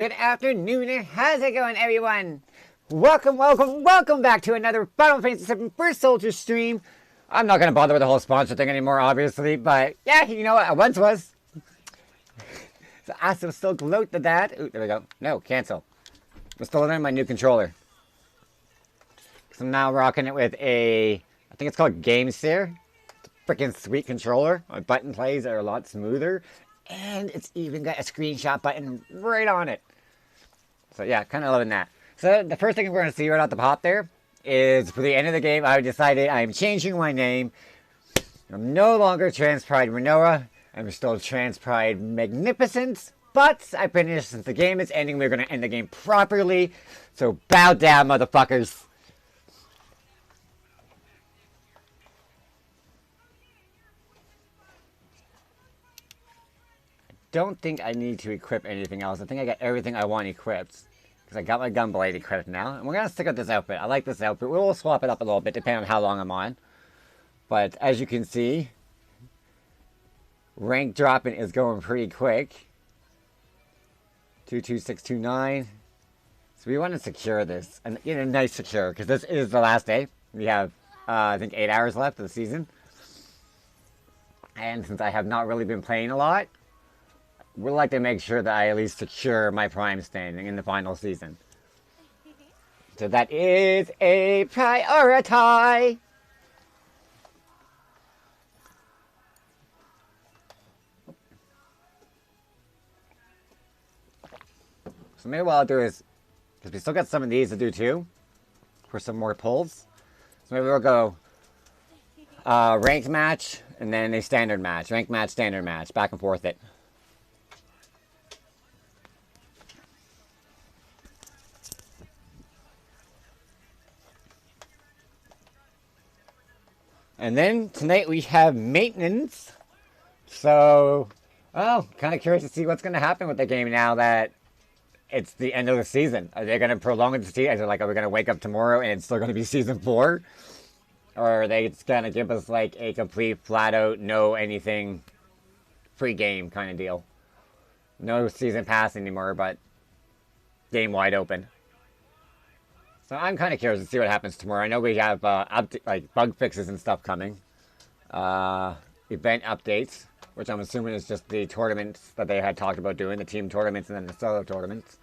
Good afternoon, and how's it going, everyone? Welcome back to another Final Fantasy VII First Soldier stream. I'm not gonna bother with the whole sponsor thing anymore, obviously, but yeah, you know what? I once was. So I still gloat to that. Ooh, there we go. No, cancel. I'm still learning my new controller. So I'm now rocking it with I think it's called Game Steer. It's a freaking sweet controller. My button plays are a lot smoother, and it's even got a screenshot button right on it. So yeah, kind of loving that. So the first thing we're going to see right off the pop there is for the end of the game, I decided I'm changing my name. I'm no longer Trans Pride Renoa. I'm still Trans Pride Magnificence. But I finished, since the game is ending, we're going to end the game properly. So bow down, motherfuckers. Don't think I need to equip anything else. I think I got everything I want equipped. Because I got my gunblade equipped now. And we're going to stick with this outfit. I like this outfit. We'll swap it up a little bit depending on how long I'm on. But as you can see, rank dropping is going pretty quick. 22629. So we want to secure this. And get a nice secure. Because this is the last day. We have, I think, 8 hours left of the season. And since I have not really been playing a lot, we'd like to make sure that I at least secure my prime standing in the final season. So that is a priority. So maybe what I'll do is, because we still got some of these to do too, for some more pulls. So maybe we'll go ranked match, and then a standard match. Ranked match, standard match, back and forth it. And then tonight we have maintenance. So, oh, kind of curious to see what's going to happen with the game now that it's the end of the season. Are they going to prolong it to see? Are we going to wake up tomorrow and it's still going to be season 4? Or are they just going to give us like a complete flat out, no anything, free game kind of deal? No season pass anymore, but game wide open. So I'm kind of curious to see what happens tomorrow. I know we have like bug fixes and stuff coming. Event updates, which I'm assuming is just the tournaments that they had talked about doing, the team tournaments and then the solo tournaments.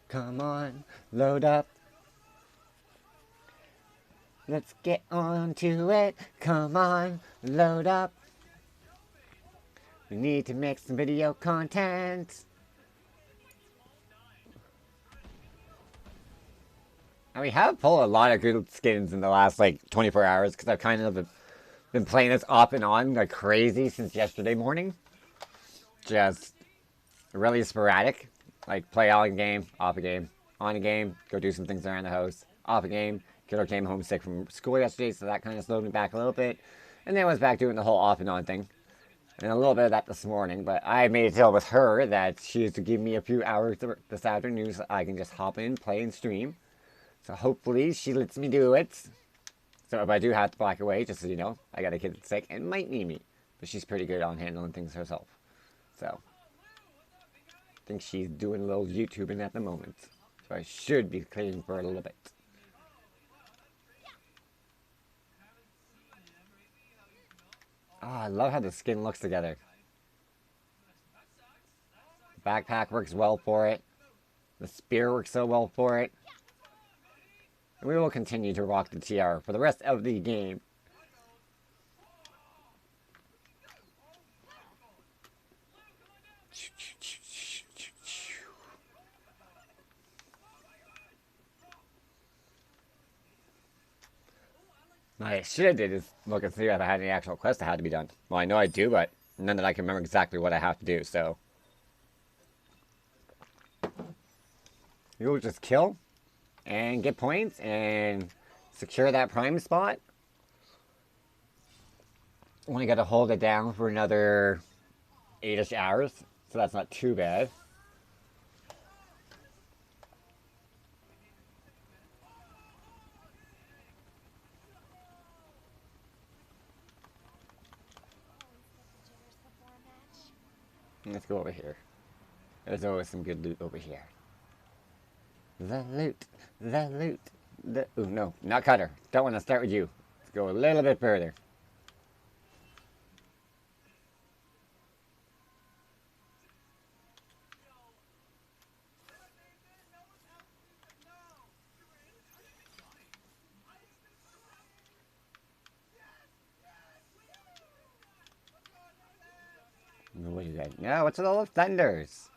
Come on, load up. Let's get on to it. Come on, load up. We need to make some video content. And we have pulled a lot of good skins in the last like 24 hours because I've kind of been playing this off and on like crazy since yesterday morning. Just really sporadic. Like play on a game, off a game, on a game, go do some things around the house, off a game. Kiddo came home sick from school yesterday, so that kind of slowed me back a little bit. And then I was back doing the whole off and on thing. And a little bit of that this morning, but I made a deal with her that she is to give me a few hours this afternoon so I can just hop in, play, and stream. So hopefully she lets me do it. So if I do have to black away, just so you know, I got a kid that's sick and might need me. But she's pretty good on handling things herself. So I think she's doing a little YouTubing at the moment. So I should be cleaning for a little bit. Oh, I love how the skin looks together. The backpack works well for it. The spear works so well for it. And we will continue to rock the TR for the rest of the game. What I should have did is look and see if I had any actual quests that had to be done. Well, I know I do, but none that I can remember exactly what I have to do, so. We will just kill and get points and secure that prime spot. Only got to hold it down for another 8-ish hours, so that's not too bad. Let's go over here. There's always some good loot over here. The loot. The loot. The... Ooh, no. Not Cutter. Don't want to start with you. Let's go a little bit further. What is that? No, what's with all the thunders?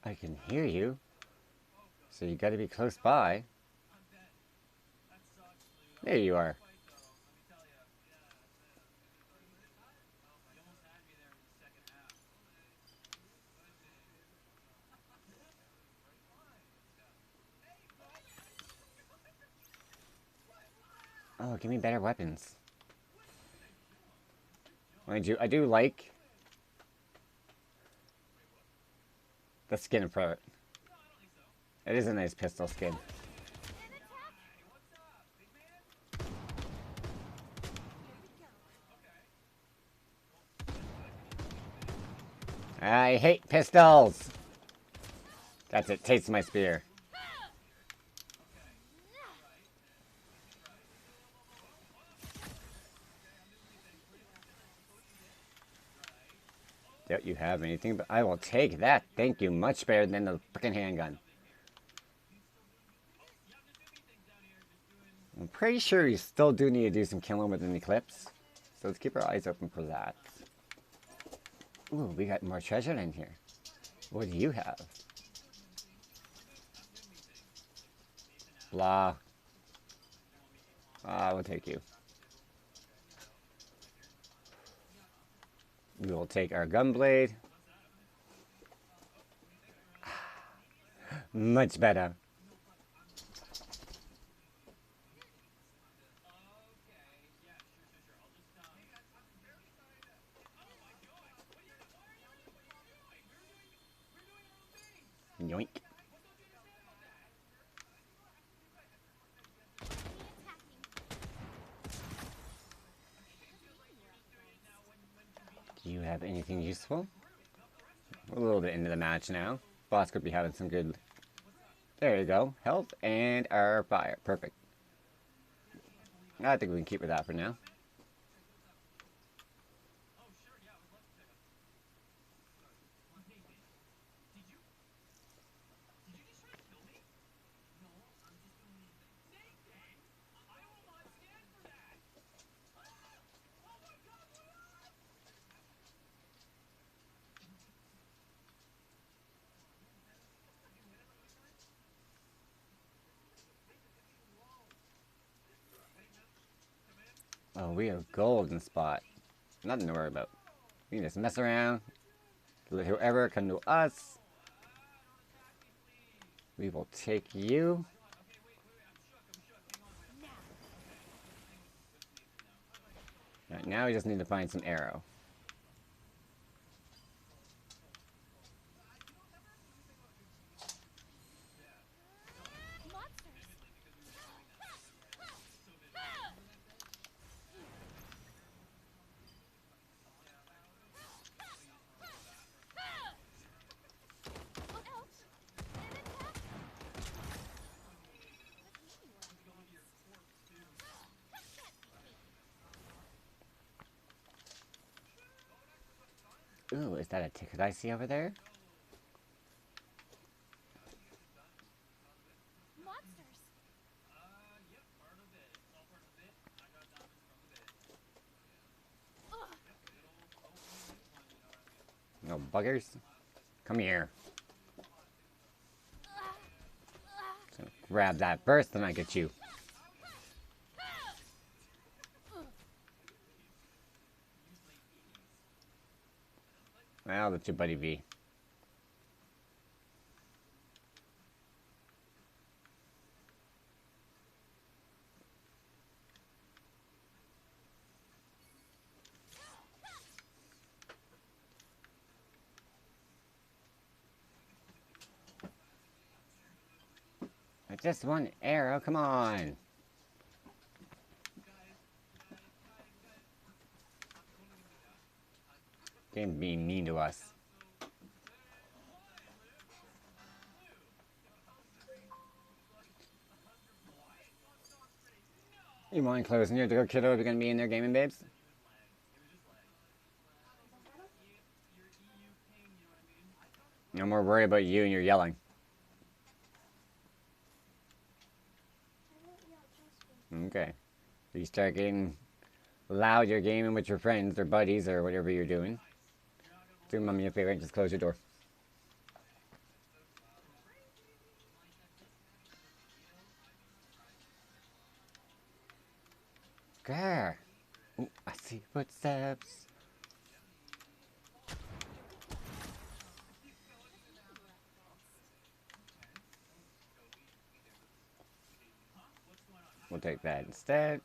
I can hear you. So you gotta be close by. There you are. Oh, give me better weapons. I do like the skin for it. It is a nice pistol skin. I hate pistols! That's it, taste my spear. Don't you have anything, but I will take that. Thank you, much better than the freaking handgun. I'm pretty sure you still do need to do some killing with an eclipse. So let's keep our eyes open for that. Ooh, we got more treasure in here. What do you have? Blah. I will take you. We will take our gunblade. Much better. Yoink. Do you have anything useful? We're a little bit into the match now. Boss could be having some good... There you go. Health and our fire. Perfect. I think we can keep with that for now. Oh, we have golden spot. Nothing to worry about. We can just mess around. Let whoever come to us. We will take you. Right, now we just need to find some arrow. Ooh, is that a ticket I see over there? No buggers. Come here. So grab that first, then I get you. Well, that's your buddy V. Just one arrow, come on. Game's being mean to us. You mind closing your door, kiddo, if you're gonna be in there gaming, babes? No more worried about you and your yelling. Okay. If you start getting loud, you're gaming with your friends or buddies or whatever you're doing, do mommy a favor and just close your door. Grr. Ooh, I see footsteps. We'll take that instead.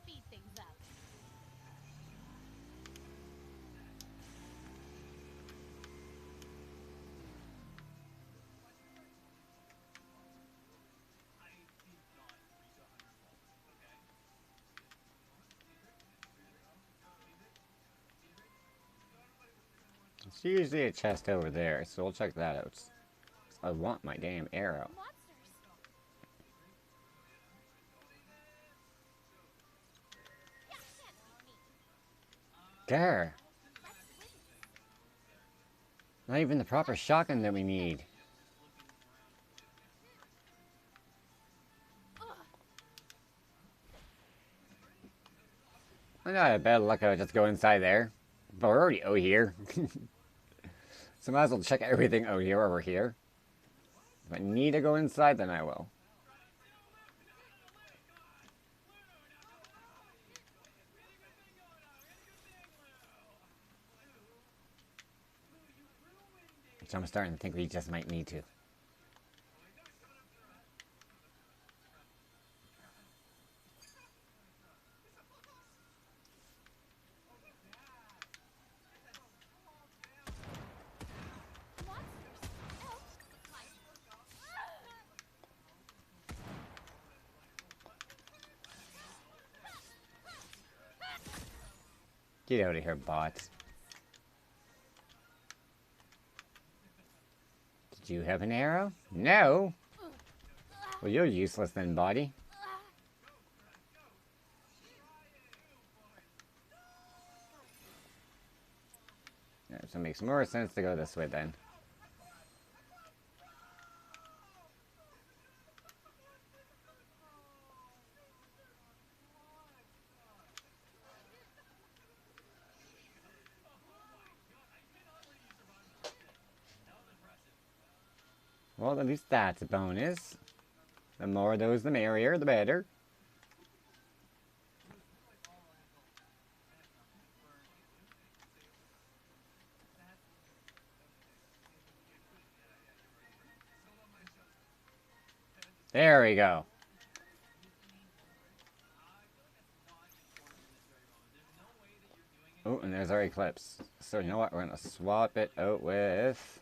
Speed things up. It's usually a chest over there, so we'll check that out. I want my damn arrow. Grr. Not even the proper shotgun that we need. I know I had bad luck I would just go inside there. But we're already out here. So might as well check everything out here over here. If I need to go inside, then I will. So I'm starting to think we just might need to. Get out of here, bots. Did you have an arrow? No! Well, you're useless then, body. Yeah, so it makes more sense to go this way then. Well, at least that's a bonus. The more of those, the merrier, the better. There we go. Oh, and there's our eclipse. So you know what? We're going to swap it out with...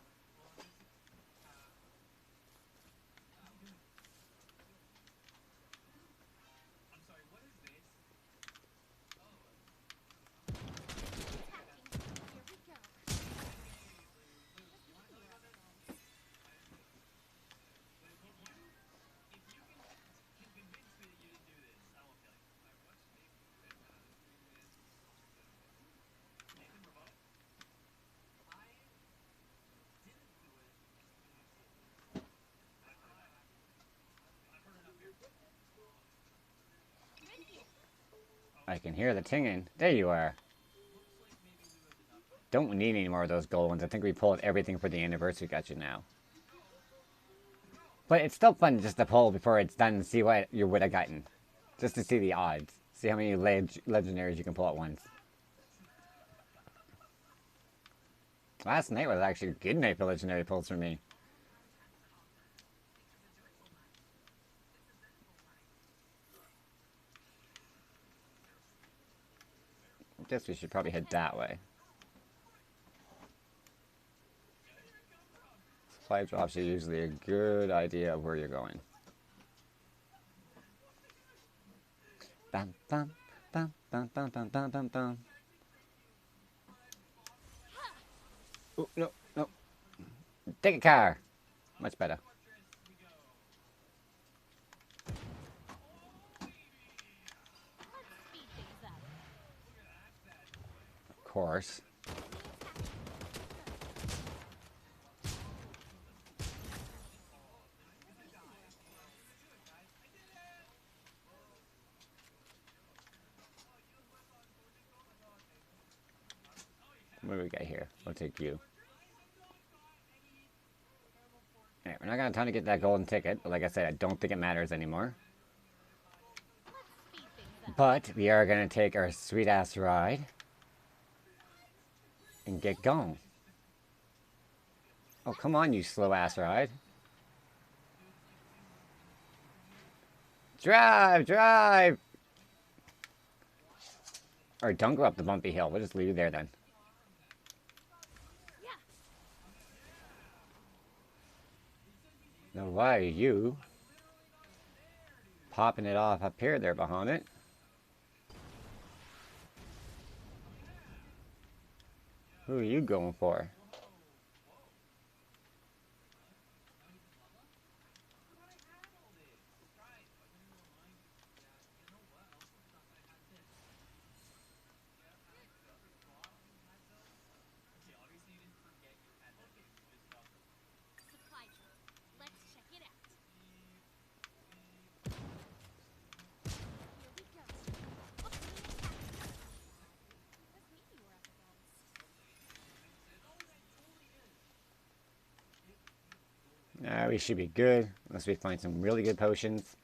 I can hear the tinging. There you are. Don't need any more of those gold ones. I think we pulled everything for the anniversary gotcha now. But it's still fun just to pull before it's done and see what you would have gotten. Just to see the odds. See how many legendaries you can pull at once. Last night was actually a good night for legendary pulls for me. this, we should probably head that way. Supply drops are usually a good idea of where you're going. Bam, bam, bam, bam, bam, bam, bam, bam, bam. Oh, no, no. Take a car. Much better. Let's speed things up. Of course. What do we got here? We'll take you. Alright, we're not gonna have time to get that golden ticket, but like I said, I don't think it matters anymore. Let's speed things up. But we are gonna take our sweet ass ride and get going. Oh, come on, you slow ass ride. Drive, drive! Or don't go up the bumpy hill. We'll just leave you there then. Yeah. Now, why are you popping it off up here there behind it? Who are you going for? Supply drop. Let's check it out. Here we go. Opening attack. Must mean you were up against. We should be good, unless we find some really good potions.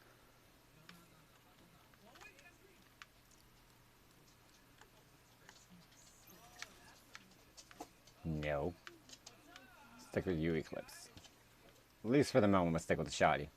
No. Stick with you, Eclipse. At least for the moment, we'll stick with the shoddy.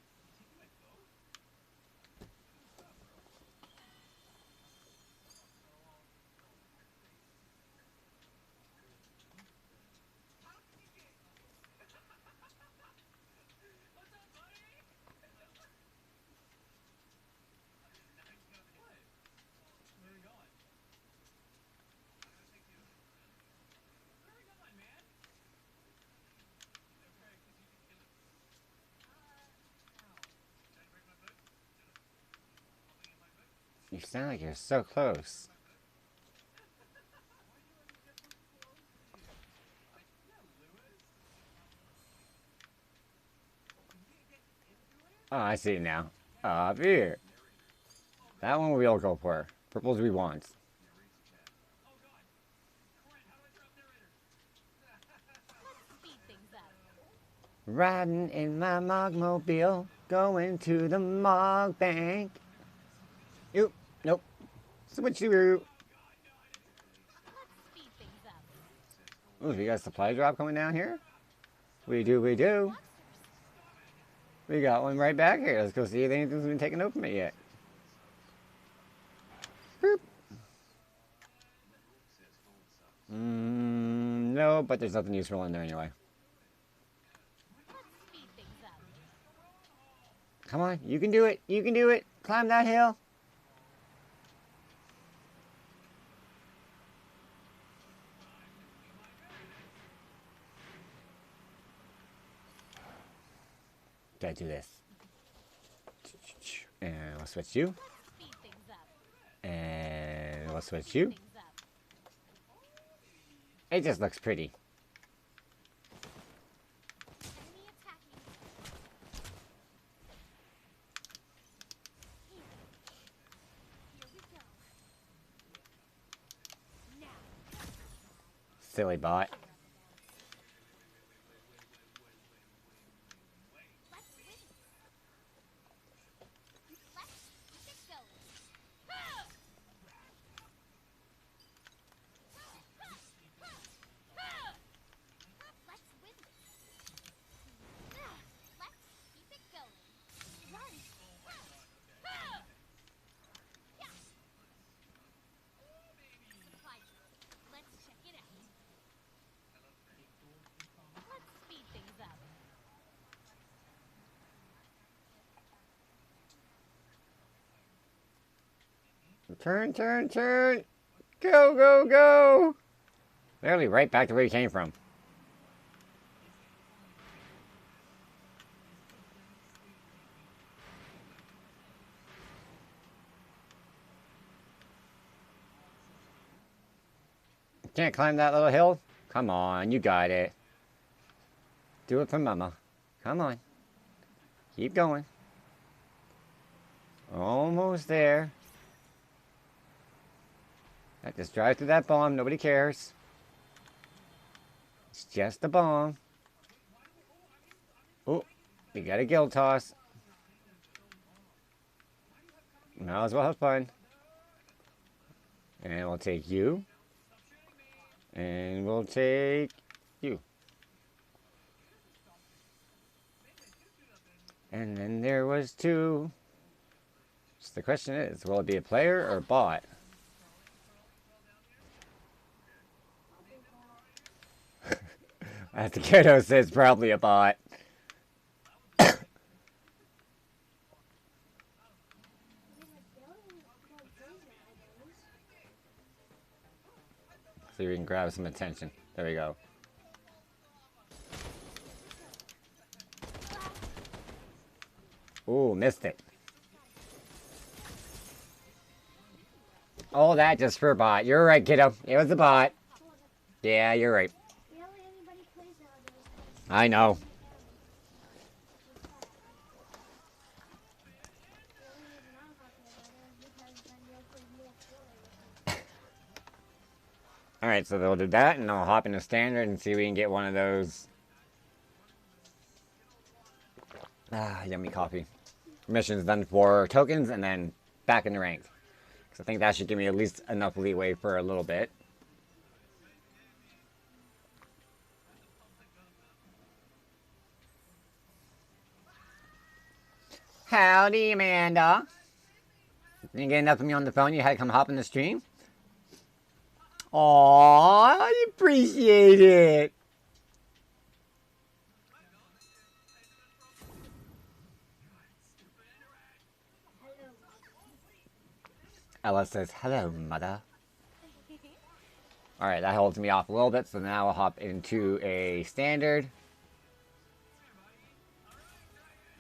You sound like you're so close. Oh, I see it now. Up here. That one we'll go for. Purple's we want. Let's speed things up. Riding in my Mogmobile, going to the Mog Bank. Oop, nope. Switcheroo. Let's speed things up. Ooh, we got a supply drop coming down here? We do, we do. Monsters. We got one right back here. Let's go see if anything's been taken out from it yet. Boop. No, but there's nothing useful in there anyway. Let's speed things up. Come on, you can do it. You can do it. Climb that hill. Gotta do this. And we'll switch you. Let's speed things up. And we'll switch you. Things up. It just looks pretty. Enemy attacking. Here we go. Now. Silly bot. Let's win. Let's keep it going. Let's win this. Let's keep it going. Run. Yeah. Supply Turn, turn, turn. Go, go, go. Literally right back to where you came from. Can't climb that little hill? Come on, you got it. Do it for mama. Come on. Keep going. Almost there. Just drive through that bomb. Nobody cares. It's just a bomb. Oh, we got a guild toss. Might as well have fun. And we'll take you. And we'll take you. And then there was two. So the question is, will it be a player or a bot? As the kiddo says, probably a bot. So we can grab some attention. There we go. Ooh, missed it. All that just for a bot. You're right, kiddo. It was a bot. Yeah, you're right. I know. Alright, so they'll do that, and I'll hop into standard and see if we can get one of those. Yummy coffee. Missions done for tokens, and then back in the rank. Because I think that should give me at least enough leeway for a little bit. Howdy, Amanda. Didn't get enough of me on the phone, you had to come hop in the stream? Aww, I appreciate it. Ella says, hello, mother. Alright, that holds me off a little bit, so now I'll hop into a standard.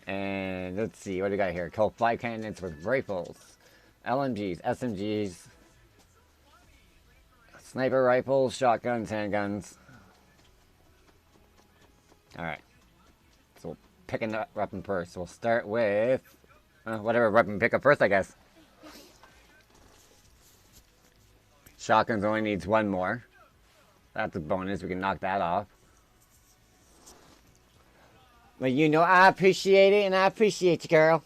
And let's see, what do we got here? Kill 5 cannons with rifles. LMGs, SMGs. Sniper rifles, shotguns, handguns. Alright. So we'll pick a weapon first. We'll start with whatever weapon we pick up first, I guess. Shotguns only needs one more. That's a bonus. We can knock that off. But you know I appreciate it, and I appreciate you, girl.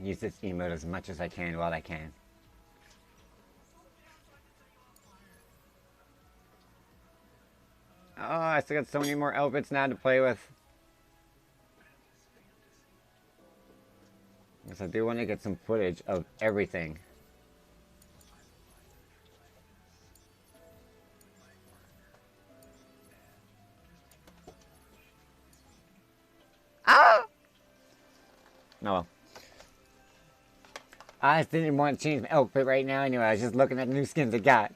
Use this emote as much as I can while I can. Oh, I still got so many more outfits now to play with. Because I do want to get some footage of everything. Ah! No. Well. I just didn't want to change my outfit right now anyway. I was just looking at the new skins I got.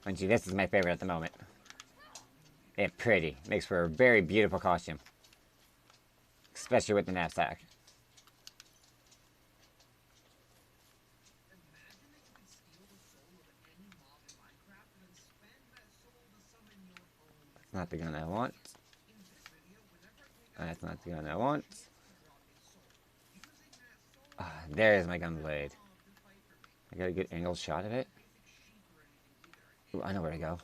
And gee, this is my favorite at the moment. It's pretty. Makes for a very beautiful costume. Especially with the knapsack. That's not the gun I want. That's not the gun I want. There's my gun blade. I got a good angled shot of it. Ooh, I know where to go.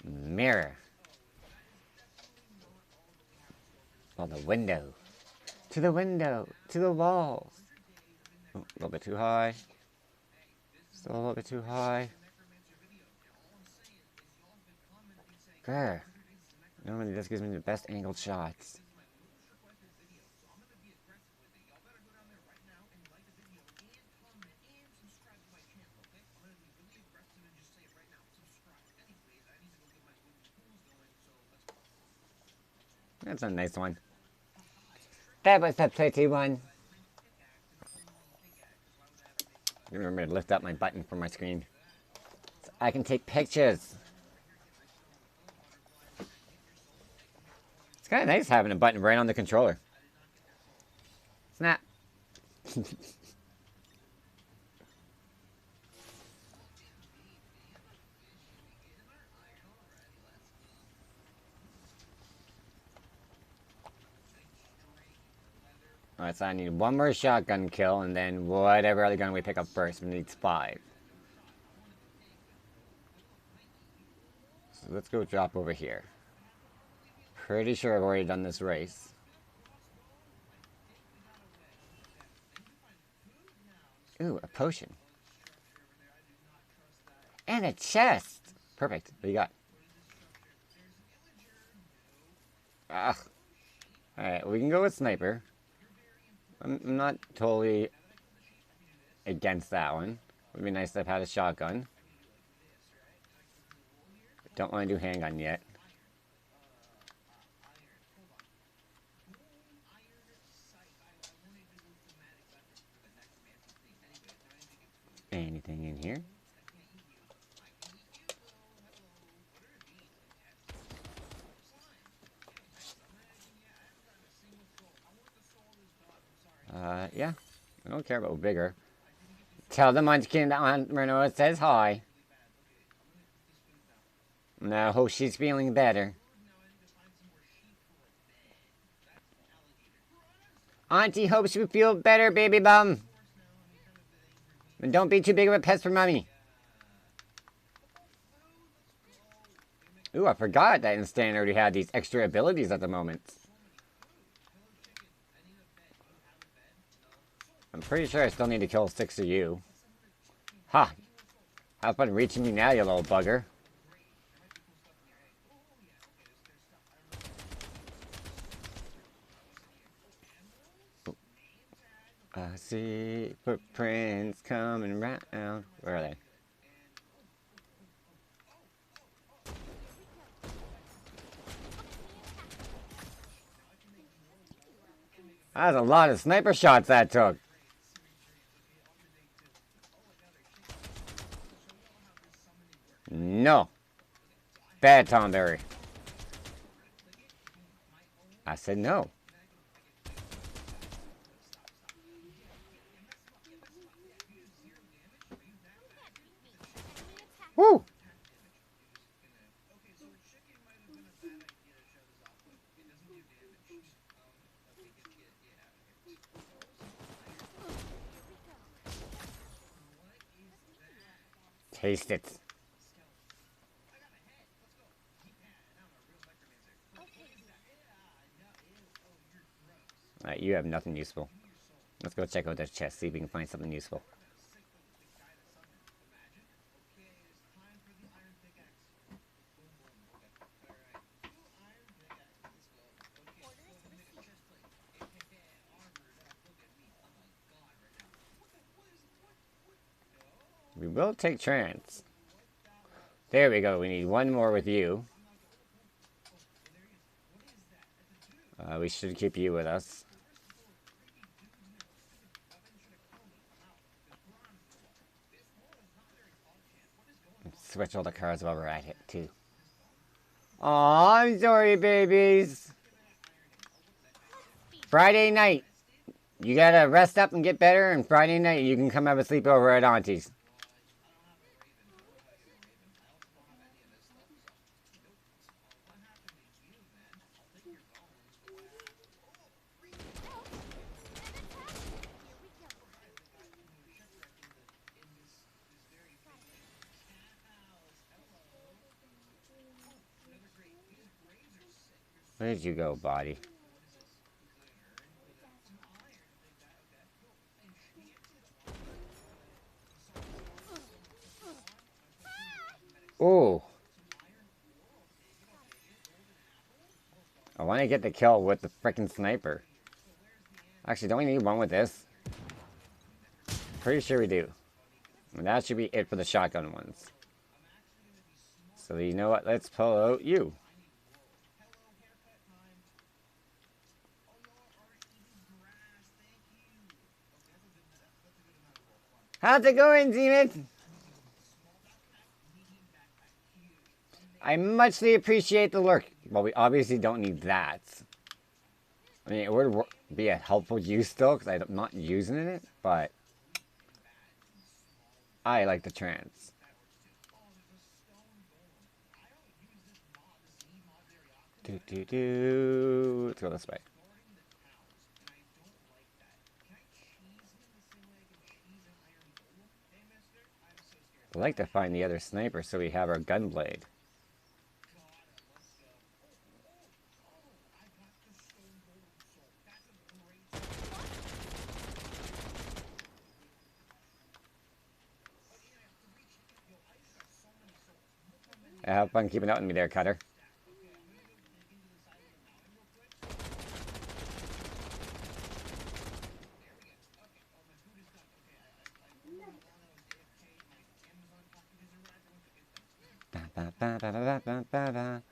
Mirror. Oh, the window. To the window. To the walls. Oh, a little bit too high. Still a little bit too high. Grr. Normally this gives me the best angled shots. That's a nice one. That was a pretty one. Remember to lift up my button from my screen so I can take pictures. It's kind of nice having a button right on the controller. Snap. Alright, so I need one more shotgun kill, and then whatever other gun we pick up first. We need 5. So let's go drop over here. Pretty sure I've already done this race. Ooh, a potion. And a chest! Perfect. What do you got? Ugh. Alright, we can go with sniper. I'm not totally against that one. Would be nice to have had a shotgun. Don't want to do handgun yet. Anything in here? Yeah. I don't care about bigger. Tell the munchkin that Aunt Renault says hi. Now, hope she's feeling better. Auntie hopes you feel better, baby bum. And don't be too big of a pest for mommy. Ooh, I forgot that Instant already had these extra abilities at the moment. I'm pretty sure I still need to kill 6 of you. Ha! Have fun reaching me now, you little bugger. I see footprints coming round. Where are they? That's a lot of sniper shots that took. No. Bad Tom Berry. I said no. Woo! Taste it. Alright, you have nothing useful. Let's go check out this chest, see if we can find something useful. We will take trance. There we go. We need one more with you. We should keep you with us. Switch all the cars while we're at it, too. Aw, I'm sorry, babies. Friday night. You gotta rest up and get better, and Friday night you can come have a sleepover at Auntie's. Where did you go, body? Oh. I want to get the kill with the frickin' sniper. Actually, don't we need one with this? Pretty sure we do. And that should be it for the shotgun ones. So you know what? Let's pull out you. How's it going, Demon? I muchly appreciate the lurk. Well, we obviously don't need that. I mean, it would be a helpful use still, because I'm not using it, but I like the trance. Let's go this way. I'd like to find the other sniper so we have our gunblade. Have fun keeping out on me there, Cutter. Ba, ba, ba, ba, ba, ba, ba.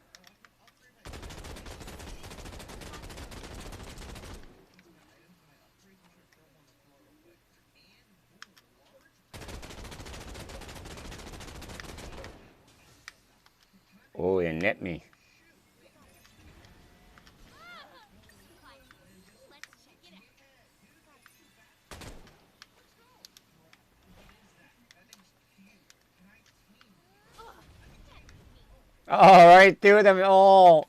Oh, you nipped me. Oh, right through them. Oh,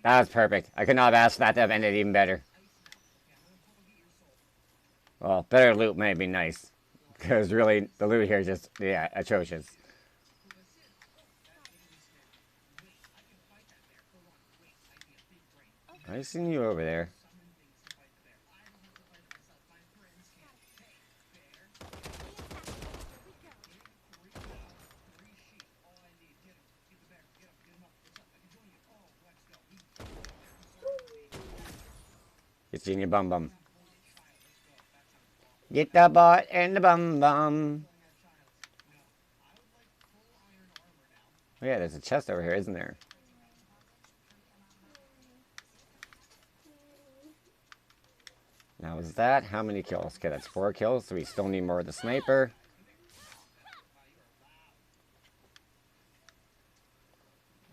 that was perfect. I could not have asked that to have ended even better. Well, better loot might be nice. Because really, the loot here is just, yeah, atrocious. I seen you over there. It's in your bum bum. Get the butt and the bum bum. Oh yeah, there's a chest over here, isn't there? Now is that how many kills? Okay, that's 4 kills, so we still need more of the sniper.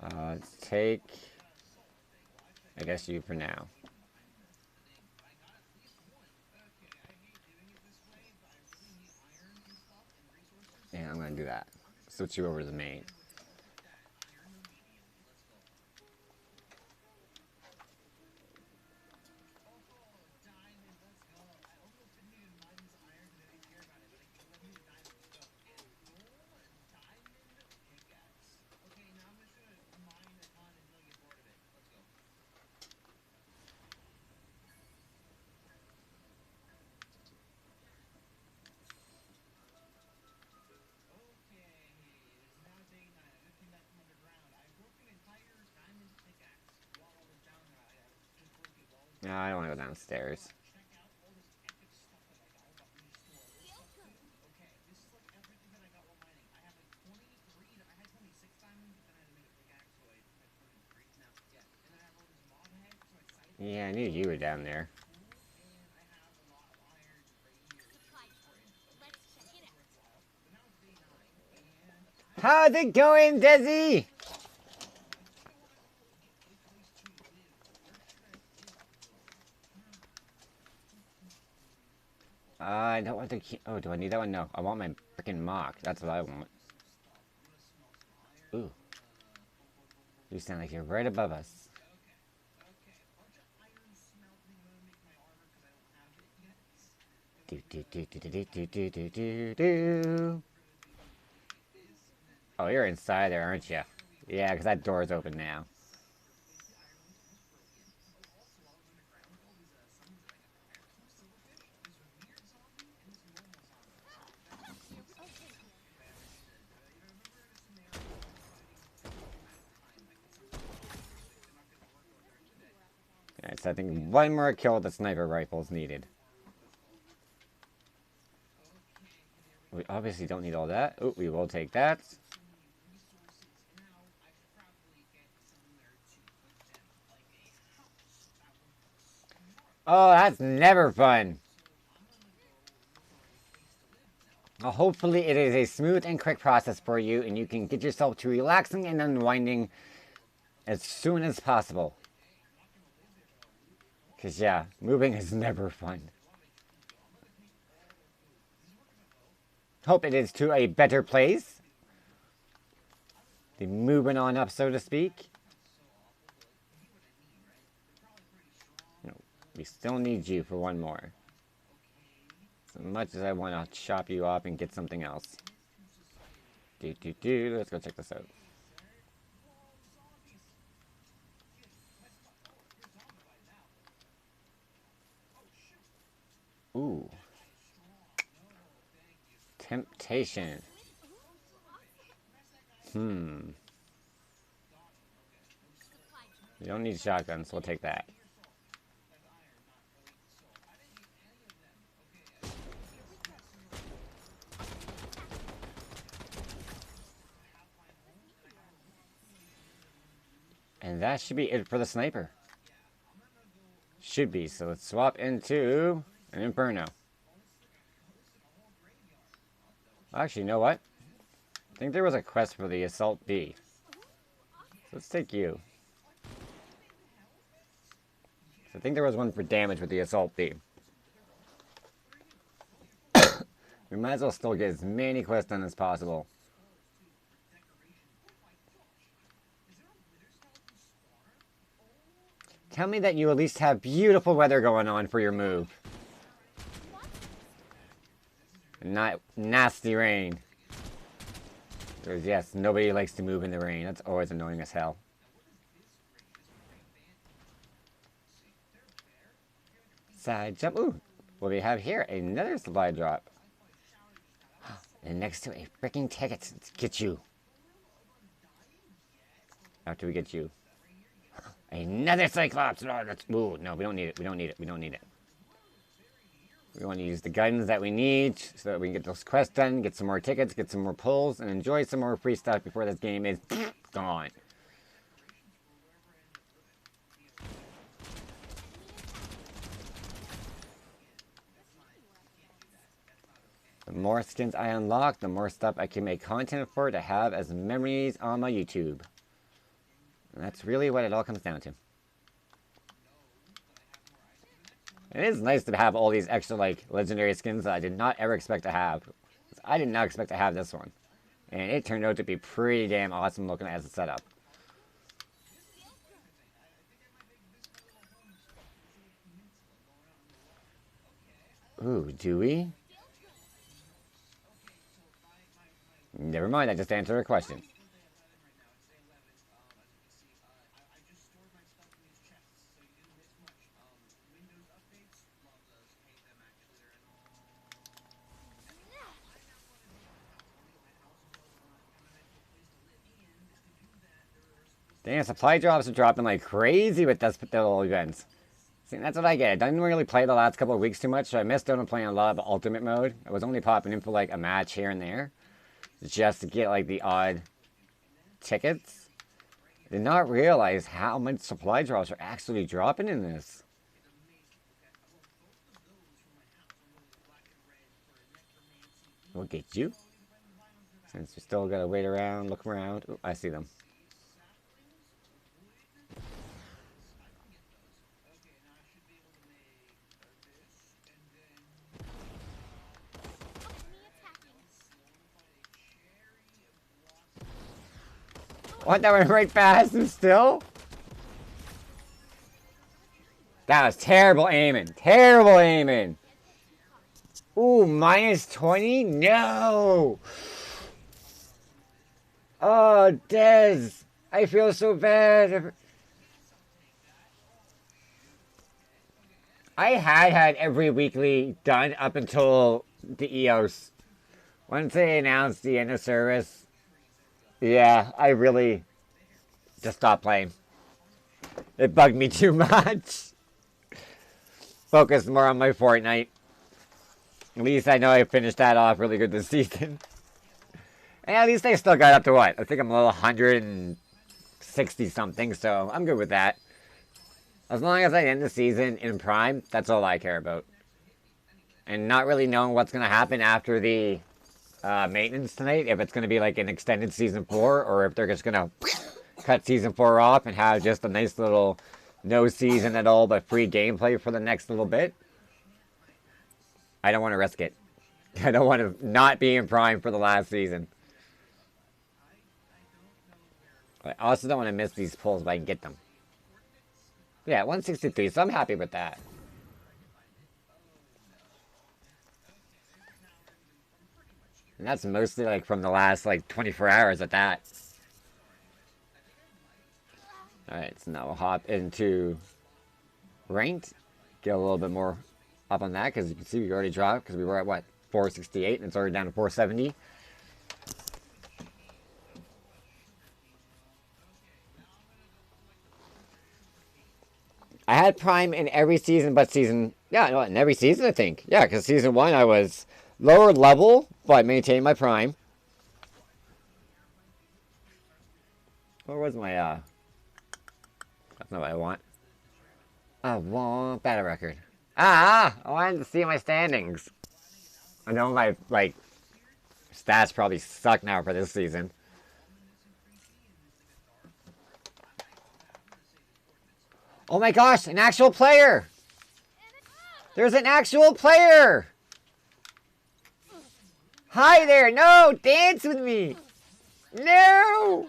Let's take, I guess, you for now. Yeah, I'm gonna do that. Switch you over to the main. No, I don't want to go downstairs. Yeah, I knew you were down there. How's it going, Desi? I don't want the key. Oh, do I need that one? No, I want my freaking mock. That's what I want. Ooh. You sound like you're right above us. Do, do, do, do, do, do, do, do, do, do. Oh, you're inside there, aren't you? Yeah, because that door's open now. Alright, so I think one more kill with the sniper rifle is needed. We obviously don't need all that. Oh, we will take that. Oh, that's never fun. Hopefully it is a smooth and quick process for you and you can get yourself to relaxing and unwinding as soon as possible. Because yeah, moving is never fun. Hope it is to a better place. The moving on up, so to speak. No, we still need you for one more. As much as I want to chop you up and get something else. Let's go check this out. Ooh. Temptation. You don't need shotguns, so we'll take that. And that should be it for the sniper. Should be, so let's swap into an Inferno. Actually, you know what? I think there was a quest for the Assault B. So let's take you. I think there was one for damage with the Assault B. We might as well still get as many quests done as possible. Tell me that you at least have beautiful weather going on for your move. Not nasty rain. Because yes, nobody likes to move in the rain. That's always annoying as hell. Side jump. Ooh, what do we have here? Another supply drop. And next to a freaking ticket. Let's get you. After we get you. Another Cyclops! No, that's, ooh, no, we don't need it. We don't need it. We don't need it. We want to use the guns that we need so that we can get those quests done, get some more tickets, get some more pulls, and enjoy some more free stuff before this game is gone. The more skins I unlock, the more stuff I can make content for to have as memories on my YouTube. And that's really what it all comes down to. It is nice to have all these extra, like, legendary skins that I did not ever expect to have. I did not expect to have this one. And it turned out to be pretty damn awesome looking as a setup. Ooh, do we? Never mind, I just answered a question. Damn, supply drops are dropping like crazy with this little events. See, that's what I get. I didn't really play the last couple of weeks too much, so I missed out on playing a lot of Ultimate mode. I was only popping in for like a match here and there. Just to get like the odd tickets. I did not realize how much supply drops are actually dropping in this. We'll get you. Since we still gotta wait around, look around. Ooh, I see them. What, that went right past him still? That was terrible aiming. Terrible aiming. Ooh, minus 20? No! Oh, Dez. I feel so bad. I had every weekly done up until the EOS. Once they announced the end of service, yeah, I really just stopped playing. It bugged me too much. Focus more on my Fortnite. At least I know I finished that off really good this season. And at least I still got up to what? I think I'm a little 160 something, so I'm good with that. As long as I end the season in Prime, that's all I care about. And not really knowing what's going to happen after the maintenance tonight. If it's going to be like an extended season 4, or if they're just going to cut season 4 off and have just a nice little no season at all but free gameplay for the next little bit. I don't want to risk it. I don't want to not be in Prime for the last season. I also don't want to miss these pulls if I can get them. Yeah, 163, so I'm happy with that. And that's mostly like from the last like 24 hours at that. Alright, so now we'll hop into ranked. Get a little bit more up on that, because you can see we already dropped, because we were at what, 468, and it's already down to 470. I had Prime in every season but season... Yeah, no, in every season, I think. Yeah, because season 1 I was lower level, but maintained my Prime. Where was my, That's not what I want. I want battle record. I wanted to see my standings. I know my, like, stats probably suck now for this season. Oh my gosh, an actual player! There's an actual player! Hi there, no! Dance with me! No!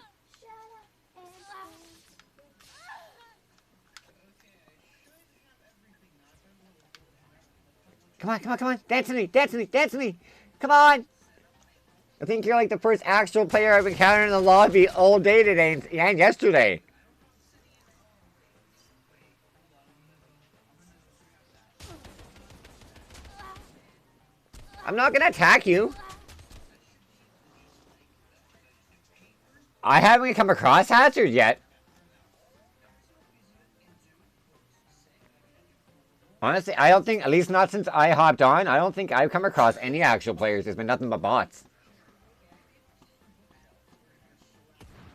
Come on, come on, come on! Dance with me, dance with me, dance with me! Come on! I think you're like the first actual player I've encountered in the lobby all day today and yesterday. I'm not gonna attack you. I haven't come across Hazard yet. Honestly, I don't think, at least not since I hopped on, I don't think I've come across any actual players. There's been nothing but bots.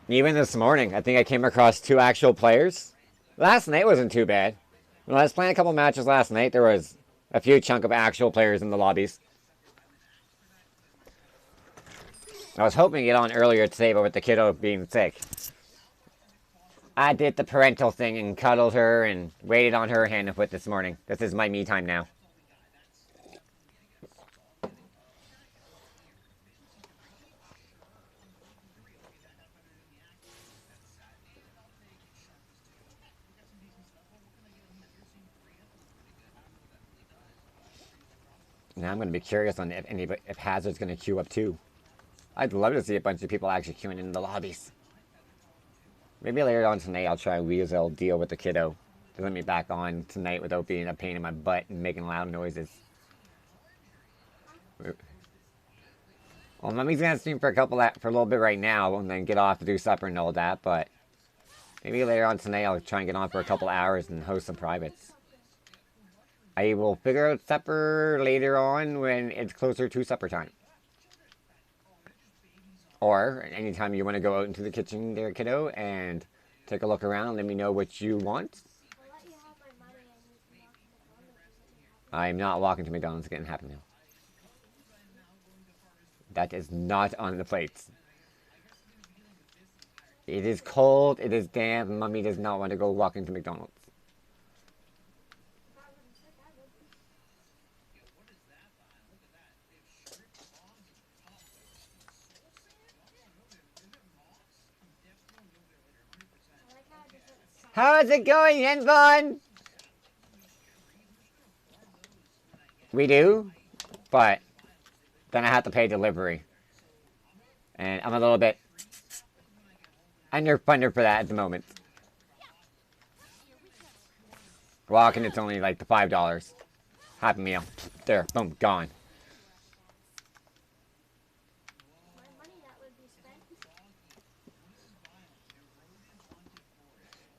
Even this morning, I think I came across 2 actual players. Last night wasn't too bad. When I was playing a couple matches last night, there was a few chunk of actual players in the lobbies. I was hoping to get on earlier today, but with the kiddo being sick, I did the parental thing and cuddled her and waited on her hand and foot this morning. This is my me time now. Now I'm going to be curious on if Hazard's going to queue up too. I'd love to see a bunch of people actually queuing in the lobbies. Maybe later on tonight I'll try and weasel deal with the kiddo to let me back on tonight without being a pain in my butt and making loud noises. Well, Mummy's going to stream for a little bit right now and then get off to do supper and all that, but maybe later on tonight I'll try and get on for a couple hours and host some privates. I will figure out supper later on when it's closer to supper time. Or anytime you want to go out into the kitchen there, kiddo, and take a look around, let me know what you want. I'm not walking to McDonald's getting Happy Meal. That is not on the plates. It is cold, it is damp, Mummy does not want to go walking to McDonald's. How's it going, Yenvon? We do, but then I have to pay delivery. And I'm a little bit underfunded for that at the moment. Walking, it's only like the $5. Happy Meal. There, boom, gone.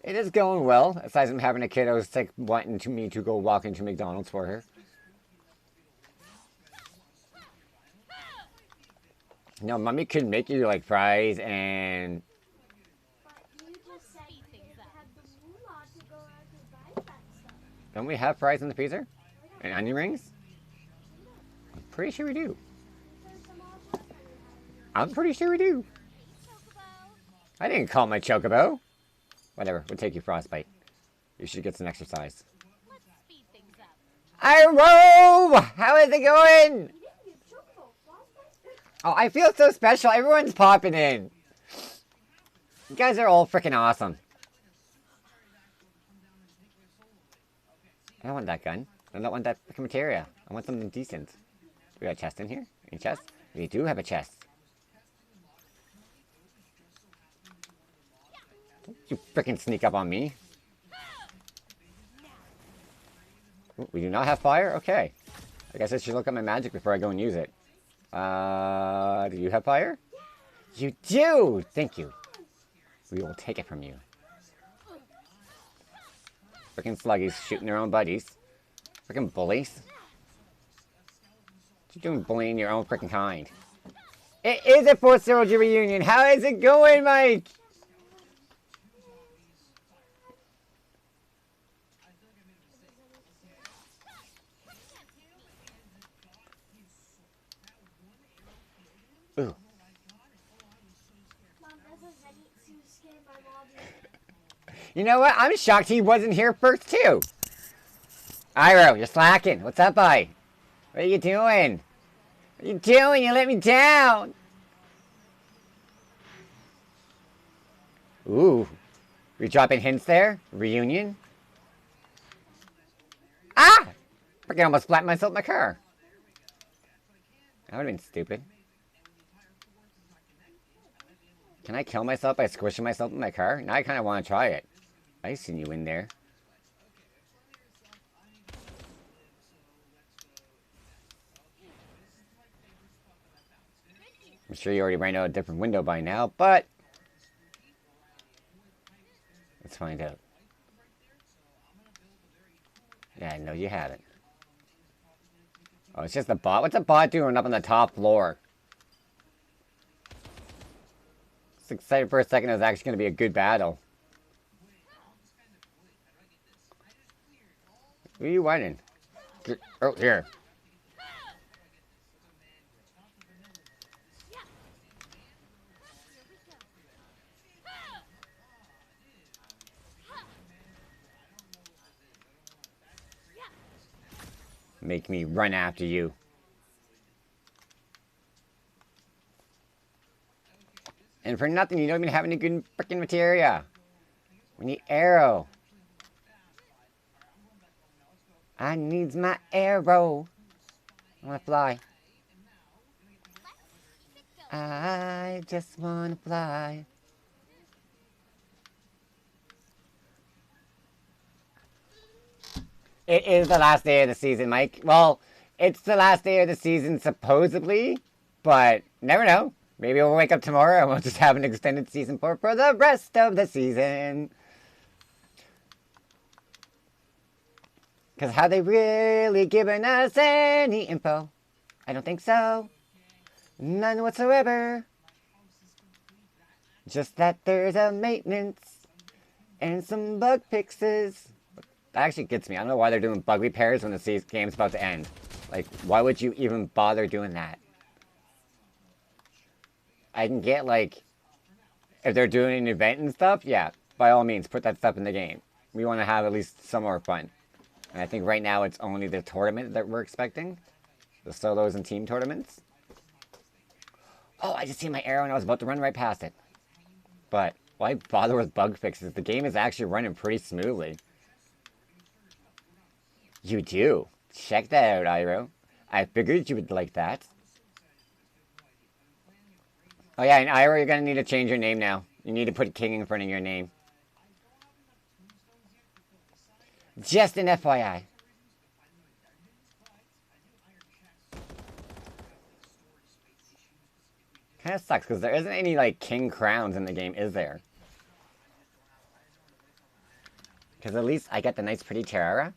It is going well, aside from having a kiddo sick wanting me to go walk into McDonald's for her. No, Mommy could make you like fries and... Don't we have fries in the freezer? And onion rings? I'm pretty sure we do. I'm pretty sure we do. Chocobo. I didn't call my chocobo. Whatever, we'll take you frostbite. You should get some exercise. Let's speed things up. Iroh! How is it going? Oh, I feel so special. Everyone's popping in. You guys are all freaking awesome. I don't want that gun. I don't want that freaking materia. I want something decent. We got a chest in here? Any chest? We do have a chest. Don't you freaking sneak up on me. Ooh, we do not have fire? Okay. I guess I should look at my magic before I go and use it. Do you have fire? You do! Thank you. We will take it from you. Freaking sluggies shooting their own buddies. Freaking bullies. What you doing bullying your own freaking kind? It is a 4th soldier reunion. How is it going, Mike? Ooh. You know what? I'm shocked he wasn't here first, too. Iroh, you're slacking. What's up, bud? What are you doing? What are you doing? You let me down. Ooh. We dropping hints there? Reunion? Ah! Freaking almost flattened myself in my car. That would have been stupid. Can I kill myself by squishing myself in my car? Now I kind of want to try it. I seen you in there. I'm sure you already ran out a different window by now, but let's find out. Yeah, no, you haven't. Oh, it's just a bot. What's a bot doing up on the top floor? I was excited for a second it was actually going to be a good battle. Who are you running? Oh, here. Make me run after you. And for nothing, you don't even have any good freaking materia. We need arrow. I needs my arrow. I wanna fly. I just wanna fly. It is the last day of the season, Mike. Well, it's the last day of the season, supposedly. But, never know. Maybe we'll wake up tomorrow and we'll just have an extended season for the rest of the season. Because have they really given us any info? I don't think so. None whatsoever. Just that there's a maintenance and some bug fixes. That actually gets me. I don't know why they're doing bug repairs when the game's about to end. Like, why would you even bother doing that? I can get, like, if they're doing an event and stuff, yeah, by all means, put that stuff in the game. We want to have at least some more fun. And I think right now it's only the tournament that we're expecting. The solos and team tournaments. Oh, I just seen my arrow and I was about to run right past it. But why bother with bug fixes? The game is actually running pretty smoothly. You do. Check that out, Iroh. I figured you would like that. Oh yeah, and Iroh, you're gonna need to change your name now. You need to put King in front of your name. Just an FYI. Kinda sucks, because there isn't any, like, King crowns in the game, is there? Because at least I get the nice pretty tiara.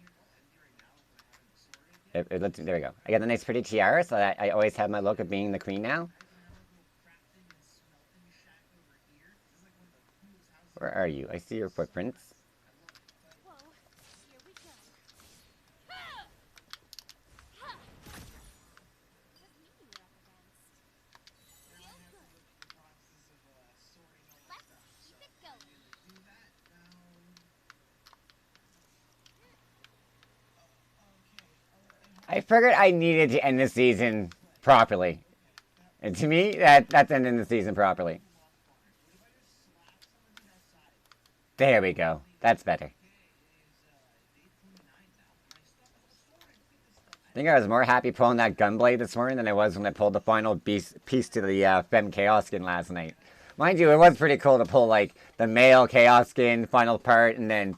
There we go. I got the nice pretty tiara, so that I always have my look of being the queen now. Where are you? I see your footprints. Whoa, here we go. Just me you're up against. Feel good. I figured I needed to end the season properly. And to me, that's ending the season properly. There we go. That's better. I think I was more happy pulling that gunblade this morning than I was when I pulled the final piece to the Fem Chaos skin last night. Mind you, it was pretty cool to pull like the male Chaos skin final part and then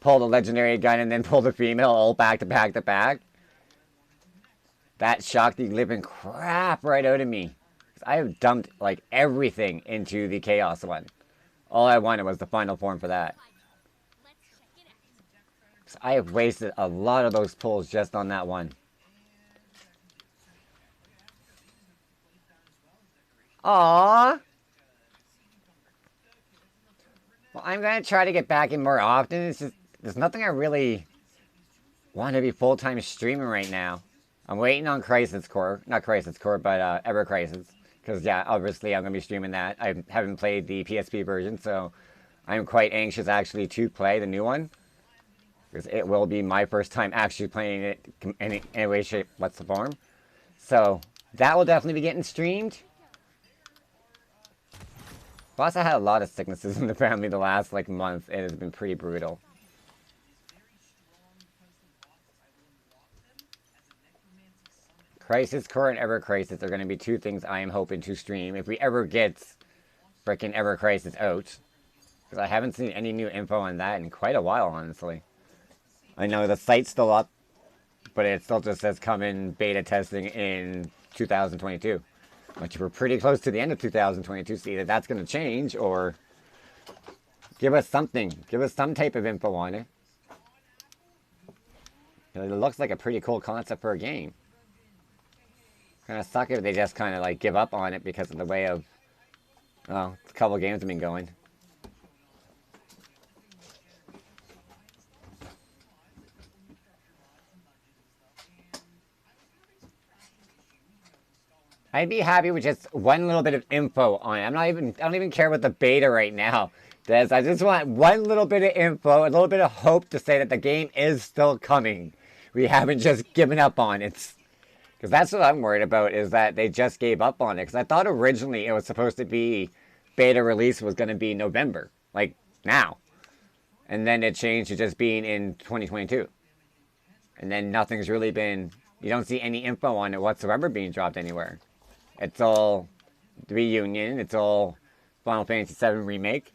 pull the legendary gun and then pull the female all back to back to back. That shocked the living crap right out of me. I have dumped like everything into the Chaos one. All I wanted was the final form for that. So I have wasted a lot of those pulls just on that one. Aww. Well, I'm going to try to get back in more often. It's just, there's nothing I really want to be full-time streaming right now. I'm waiting on Crisis Core. Not Crisis Core, but Ever Crisis. Because, yeah, obviously I'm going to be streaming that. I haven't played the PSP version, so I'm quite anxious actually to play the new one. Because it will be my first time actually playing it in any way, shape, what's the form. So, that will definitely be getting streamed. Plus, I had a lot of sicknesses in the family the last, like, month. It has been pretty brutal. Crisis Core and Ever Crisis are going to be two things I am hoping to stream if we ever get frickin' Ever Crisis out. Because I haven't seen any new info on that in quite a while, honestly. I know the site's still up, but it still just says come in beta testing in 2022. Which we're pretty close to the end of 2022, so either that's going to change or give us something. Give us some type of info on it. It looks like a pretty cool concept for a game. Kind of suck if they just kind of like give up on it because of the way of, well, a couple games have been going. I'd be happy with just one little bit of info on it. I don't even care about the beta right now. I just want one little bit of info, a little bit of hope to say that the game is still coming. We haven't just given up on it. Because that's what I'm worried about, is that they just gave up on it. Because I thought originally it was supposed to be, beta release was going to be November. Like, now. And then it changed to just being in 2022. And then nothing's really been, you don't see any info on it whatsoever being dropped anywhere. It's all the reunion. It's all Final Fantasy VII Remake.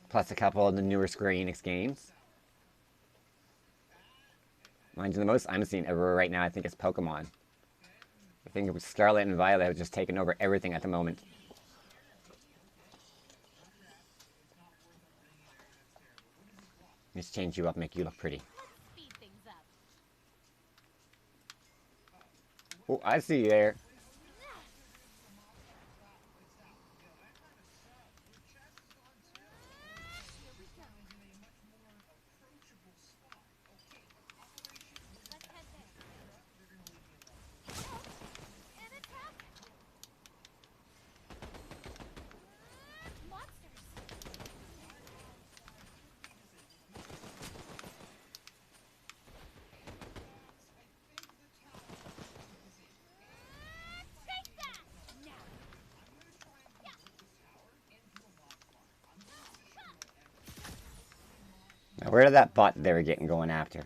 Plus a couple of the newer Square Enix games. Mind you, the most I'm seeing ever right now, I think, is Pokemon. I think Scarlet and Violet have just taken over everything at the moment. Just change you up, make you look pretty. Oh, I see you there. Now, where did that bot they were getting going after?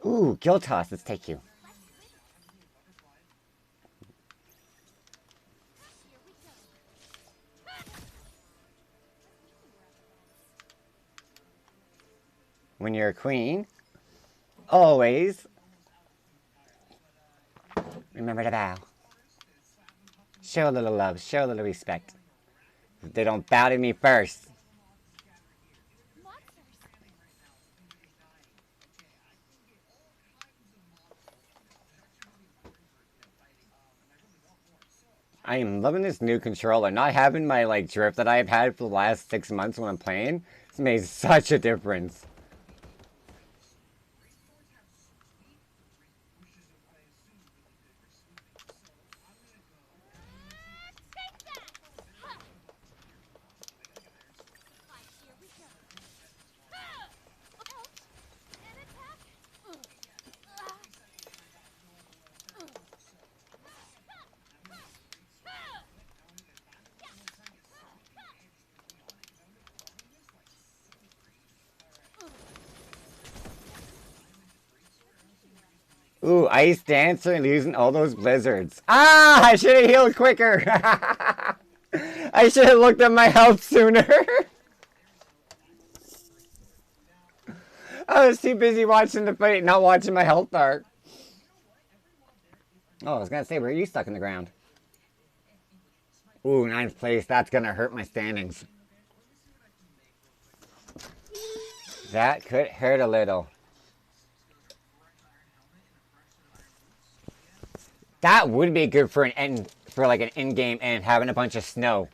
Ooh, Guild Toss, let's take you. When you're a queen, always remember to bow. Show a little love, show a little respect. If they don't bow to me first. I am loving this new controller. Not having my like drift that I've had for the last 6 months when I'm playing. It's made such a difference. Ooh, Ice Dancer losing all those blizzards. Ah, I should have healed quicker. I should have looked at my health sooner. I was too busy watching the fight, not watching my health bar. Oh, I was gonna say, where are you stuck in the ground? Ooh, ninth place. That's gonna hurt my standings. That could hurt a little. That would be good for like an in-game end, having a bunch of snow.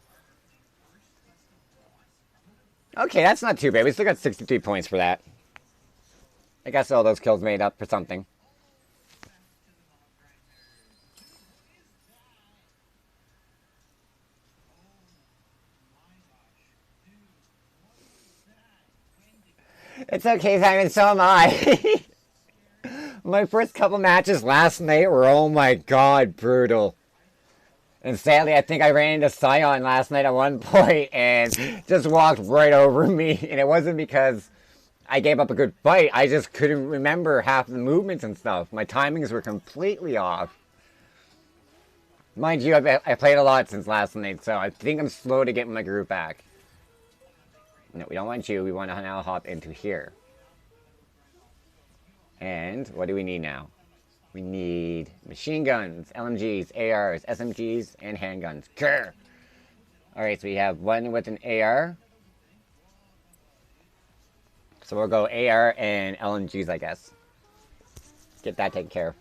Okay, that's not too bad. We still got 63 points for that. I guess all those kills made up for something. It's okay, Simon, so am I. My first couple matches last night were, oh my god, brutal. And sadly, I think I ran into Scion last night at one point and just walked right over me. And it wasn't because I gave up a good fight. I just couldn't remember half the movements and stuff. My timings were completely off. Mind you, I played a lot since last night, so I think I'm slow to get my groove back. No, we don't want you. We want to now hop into here. And what do we need now? We need machine guns, LMGs, ARs, SMGs, and handguns. Grr! Alright, so we have one with an AR. So we'll go AR and LMGs, I guess. Get that taken care of.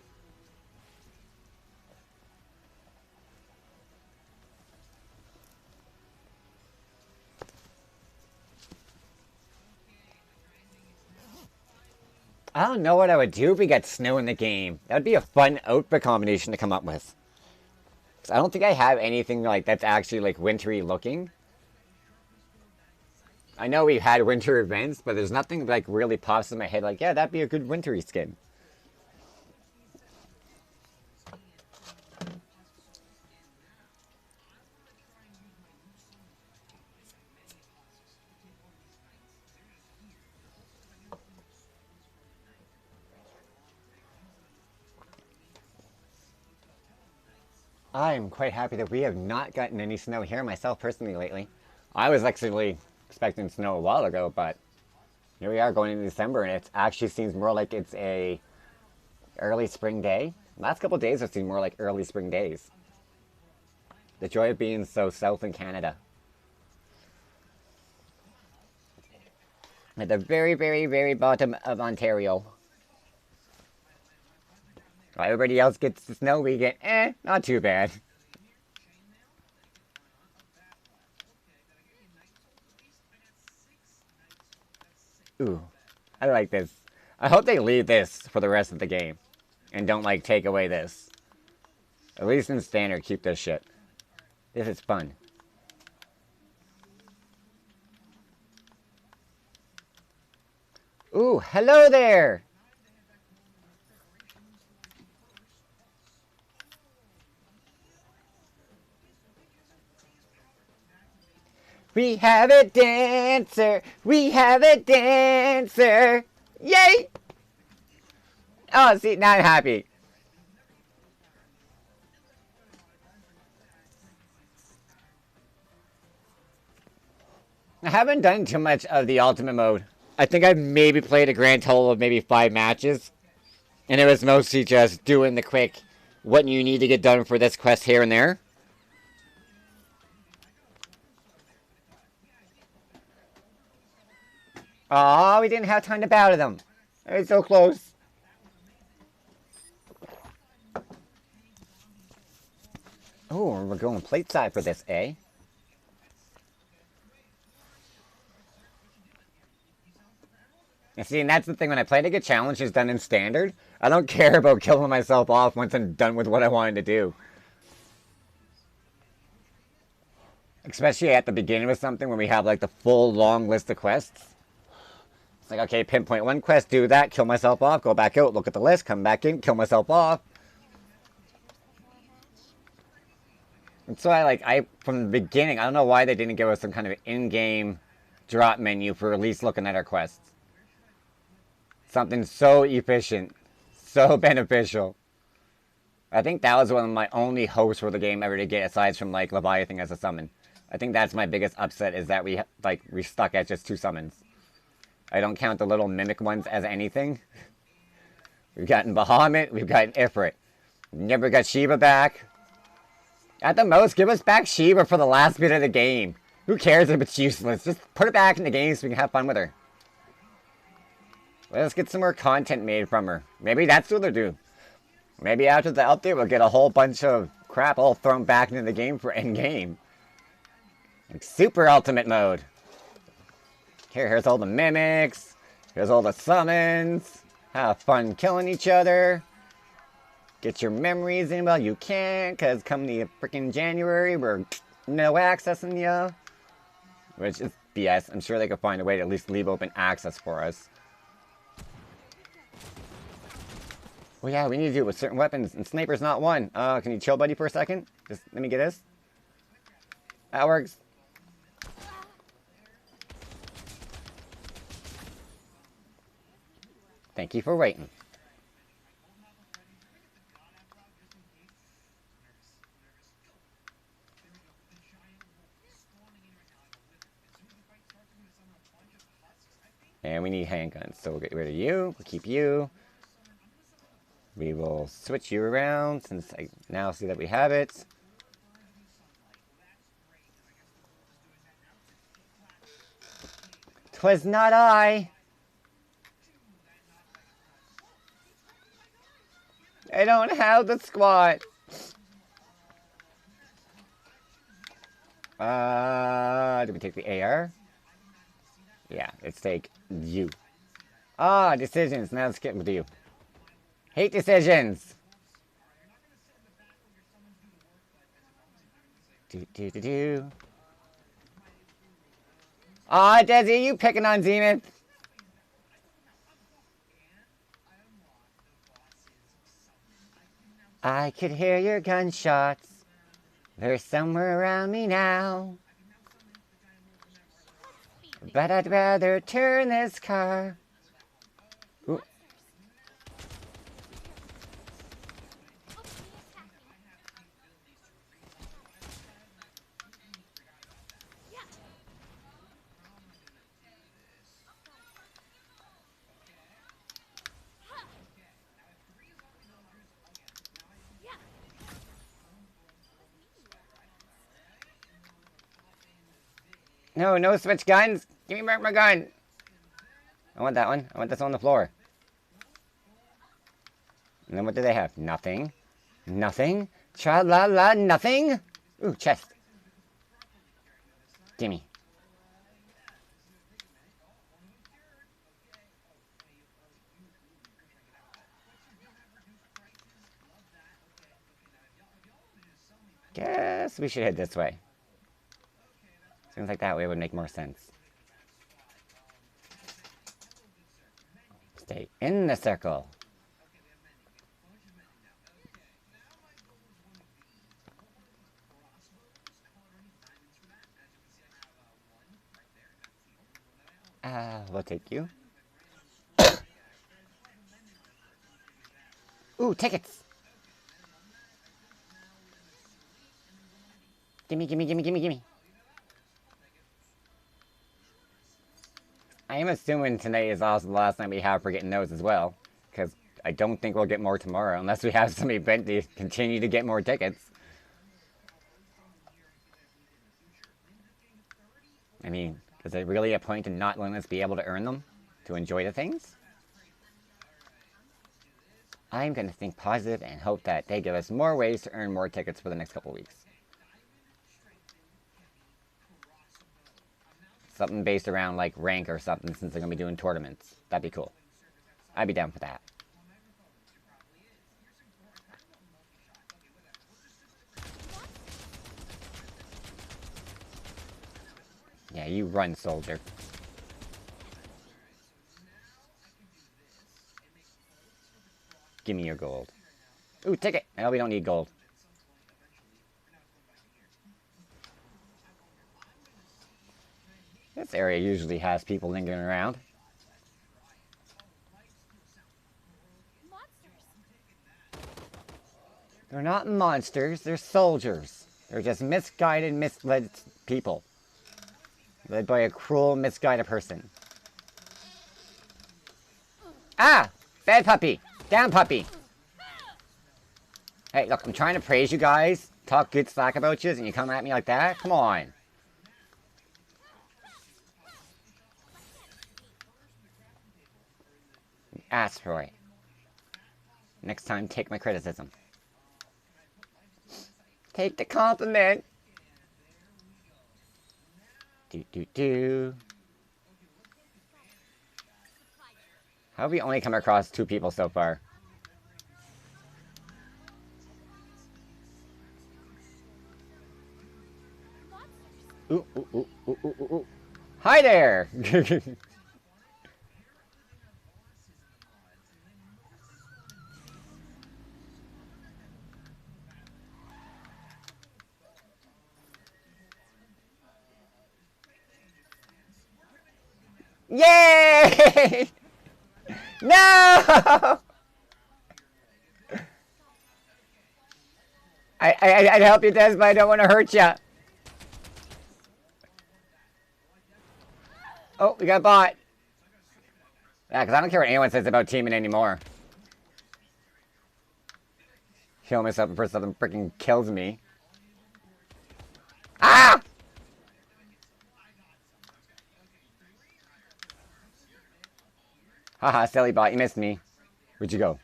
I don't know what I would do if we got snow in the game. That would be a fun outfit combination to come up with. 'Cause I don't think I have anything like that's actually like wintry looking. I know we've had winter events, but there's nothing like really pops in my head like, yeah, that'd be a good wintry skin. I am quite happy that we have not gotten any snow here myself personally lately. I was actually expecting snow a while ago, but here we are going into December and it actually seems more like it's a early spring day. Last couple of days have seemed more like early spring days. The joy of being so south in Canada. At the very, very, very bottom of Ontario. While everybody else gets the snow, we get, not too bad. Ooh, I like this. I hope they leave this for the rest of the game. And don't, like, take away this. At least in standard, keep this shit. This is fun. Ooh, hello there! We have a dancer! We have a dancer! Yay! Oh, see, now I'm happy. I haven't done too much of the ultimate mode. I think I've maybe played a grand total of maybe 5 matches. And it was mostly just doing the quick, what you need to get done for this quest here and there. Aw, we didn't have time to bow to them. It was so close. Oh, we're going plate side for this, eh? And see, and that's the thing, when I play to get challenges done in standard, I don't care about killing myself off once I'm done with what I wanted to do. Especially at the beginning with something when we have like the full long list of quests. It's like, okay, pinpoint one quest, do that, kill myself off, go back out, look at the list, come back in, kill myself off. And so from the beginning, I don't know why they didn't give us some kind of in-game drop menu for at least looking at our quests. Something so efficient. So beneficial. I think that was one of my only hopes for the game ever to get, aside from like Leviathan as a summon. I think that's my biggest upset, is that we're stuck at just 2 summons. I don't count the little mimic ones as anything. We've gotten Bahamut, we've gotten Ifrit. Never got Shiva back. At the most, give us back Shiva for the last bit of the game. Who cares if it's useless? Just put it back in the game so we can have fun with her. Let's get some more content made from her. Maybe that's what they'll do. Maybe after the update, we'll get a whole bunch of crap all thrown back into the game for endgame. Like super ultimate mode. Here's all the mimics. Here's all the summons. Have fun killing each other. Get your memories in while you can, because come the freaking January, we're no accessing you. Which is BS. I'm sure they could find a way to at least leave open access for us. Well, yeah, we need to do it with certain weapons, and sniper's not one. Can you chill, buddy, for a second? Just let me get this. That works. Thank you for waiting. And we need handguns, so we'll get rid of you. We'll keep you. We will switch you around since I now see that we have it. "'Twas not I. I don't have the squat. Do we take the AR? Yeah, let's take you. Decisions. Now let's get with you. Hate decisions. Do. Desi, you picking on Zenith? I could hear your gunshots. They're somewhere around me now. But I'd rather turn this car. Ooh. No switch guns. Give me back my gun. I want that one. I want this on the floor. And then what do they have? Nothing. Nothing. Tra-la-la, nothing. Ooh, chest. Gimme. Guess we should head this way. Seems like that way would make more sense. Stay in the circle. We'll take you. Ooh, tickets! Gimme. I am assuming tonight is also the last night we have for getting those as well. Because I don't think we'll get more tomorrow unless we have some event to continue to get more tickets. I mean, is there really a point in not letting us be able to earn them? To enjoy the things? I'm going to think positive and hope that they give us more ways to earn more tickets for the next couple weeks. Something based around, like, rank or something, since they're going to be doing tournaments. That'd be cool. I'd be down for that. Yeah, you run, soldier. Give me your gold. Ooh, ticket! I know we don't need gold. This area usually has people lingering around. Monsters. They're not monsters, they're soldiers. They're just misguided, misled people. Led by a cruel, misguided person. Ah! Bad puppy! Down puppy! Hey, look, I'm trying to praise you guys, talk good slack about you, and you come at me like that? Come on. Ask for it. Next time, take my criticism. Take the compliment. Do. How have we only come across 2 people so far? Ooh, ooh, ooh, ooh, ooh, ooh, ooh. Hi there! Yay! No! I'd help you, Des, but I don't want to hurt you. Oh, we got bought. Yeah, because I don't care what anyone says about teaming anymore. Kill myself before something freaking kills me. Ah! Haha, silly bot, you missed me. Where'd you go?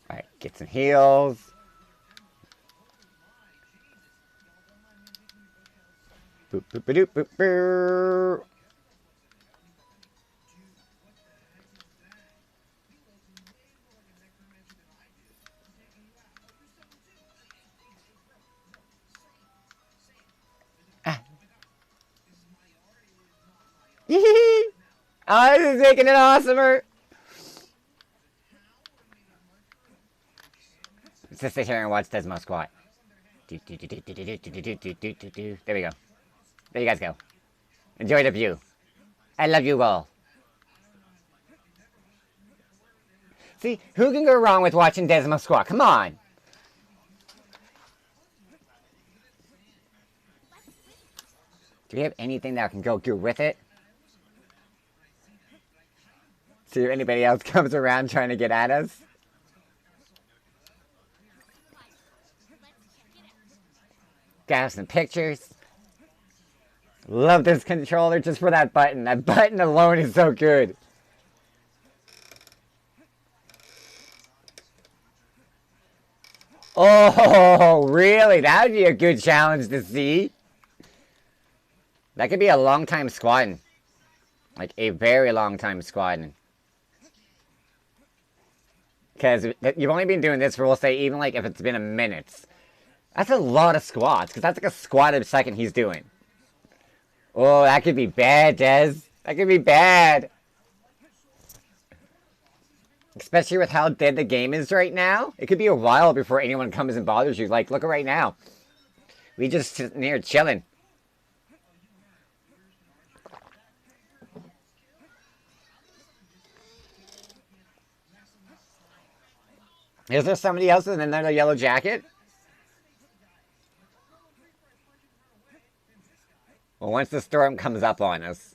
Alright, get some heals. Boop, boop, boop, boop, boop. Ah. Oh, this is making it awesomer. Let's just sit here and watch Desmo squat. There we go. There you guys go. Enjoy the view. I love you all. See, who can go wrong with watching Desmo squat? Come on. Do we have anything that can go good with it? See if anybody else comes around trying to get at us. Got some pictures. Love this controller just for that button. That button alone is so good. Oh, really? That would be a good challenge to see. That could be a long time squatting. Like a very long time squatting. Because you've only been doing this for, we'll say, even like if it's been a minute. That's a lot of squats, because that's like a squat a second he's doing. Oh, that could be bad, Des. That could be bad. Especially with how dead the game is right now. It could be a while before anyone comes and bothers you. Like, look at right now. We just sitting here chilling. Is there somebody else in another yellow jacket? Well, once the storm comes up on us,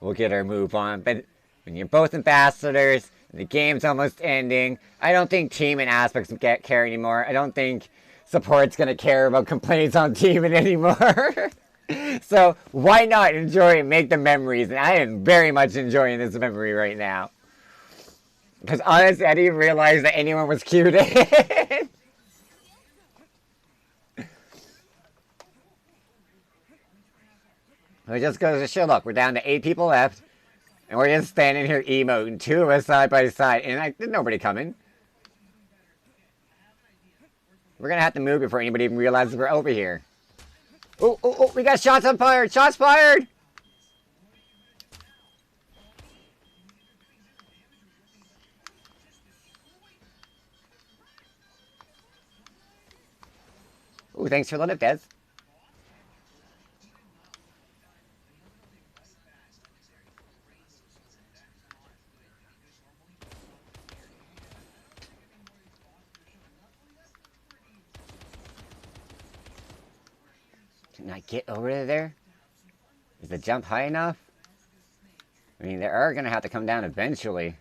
we'll get our move on. But when you're both ambassadors, and the game's almost ending, I don't think teaming aspects care anymore. I don't think support's going to care about complaints on teaming anymore. So why not enjoy and make the memories? And I am very much enjoying this memory right now. Because honestly, I didn't even realize that anyone was queued in. It just goes to show, look, we're down to 8 people left. And we're just standing here emoting, 2 of us side by side. And there's nobody coming. We're going to have to move before anybody even realizes we're over here. Oh, oh, oh, we got shots fired! Shots fired! Ooh, thanks for the lip, Des. Can I get over there? Is the jump high enough? I mean, they are going to have to come down eventually.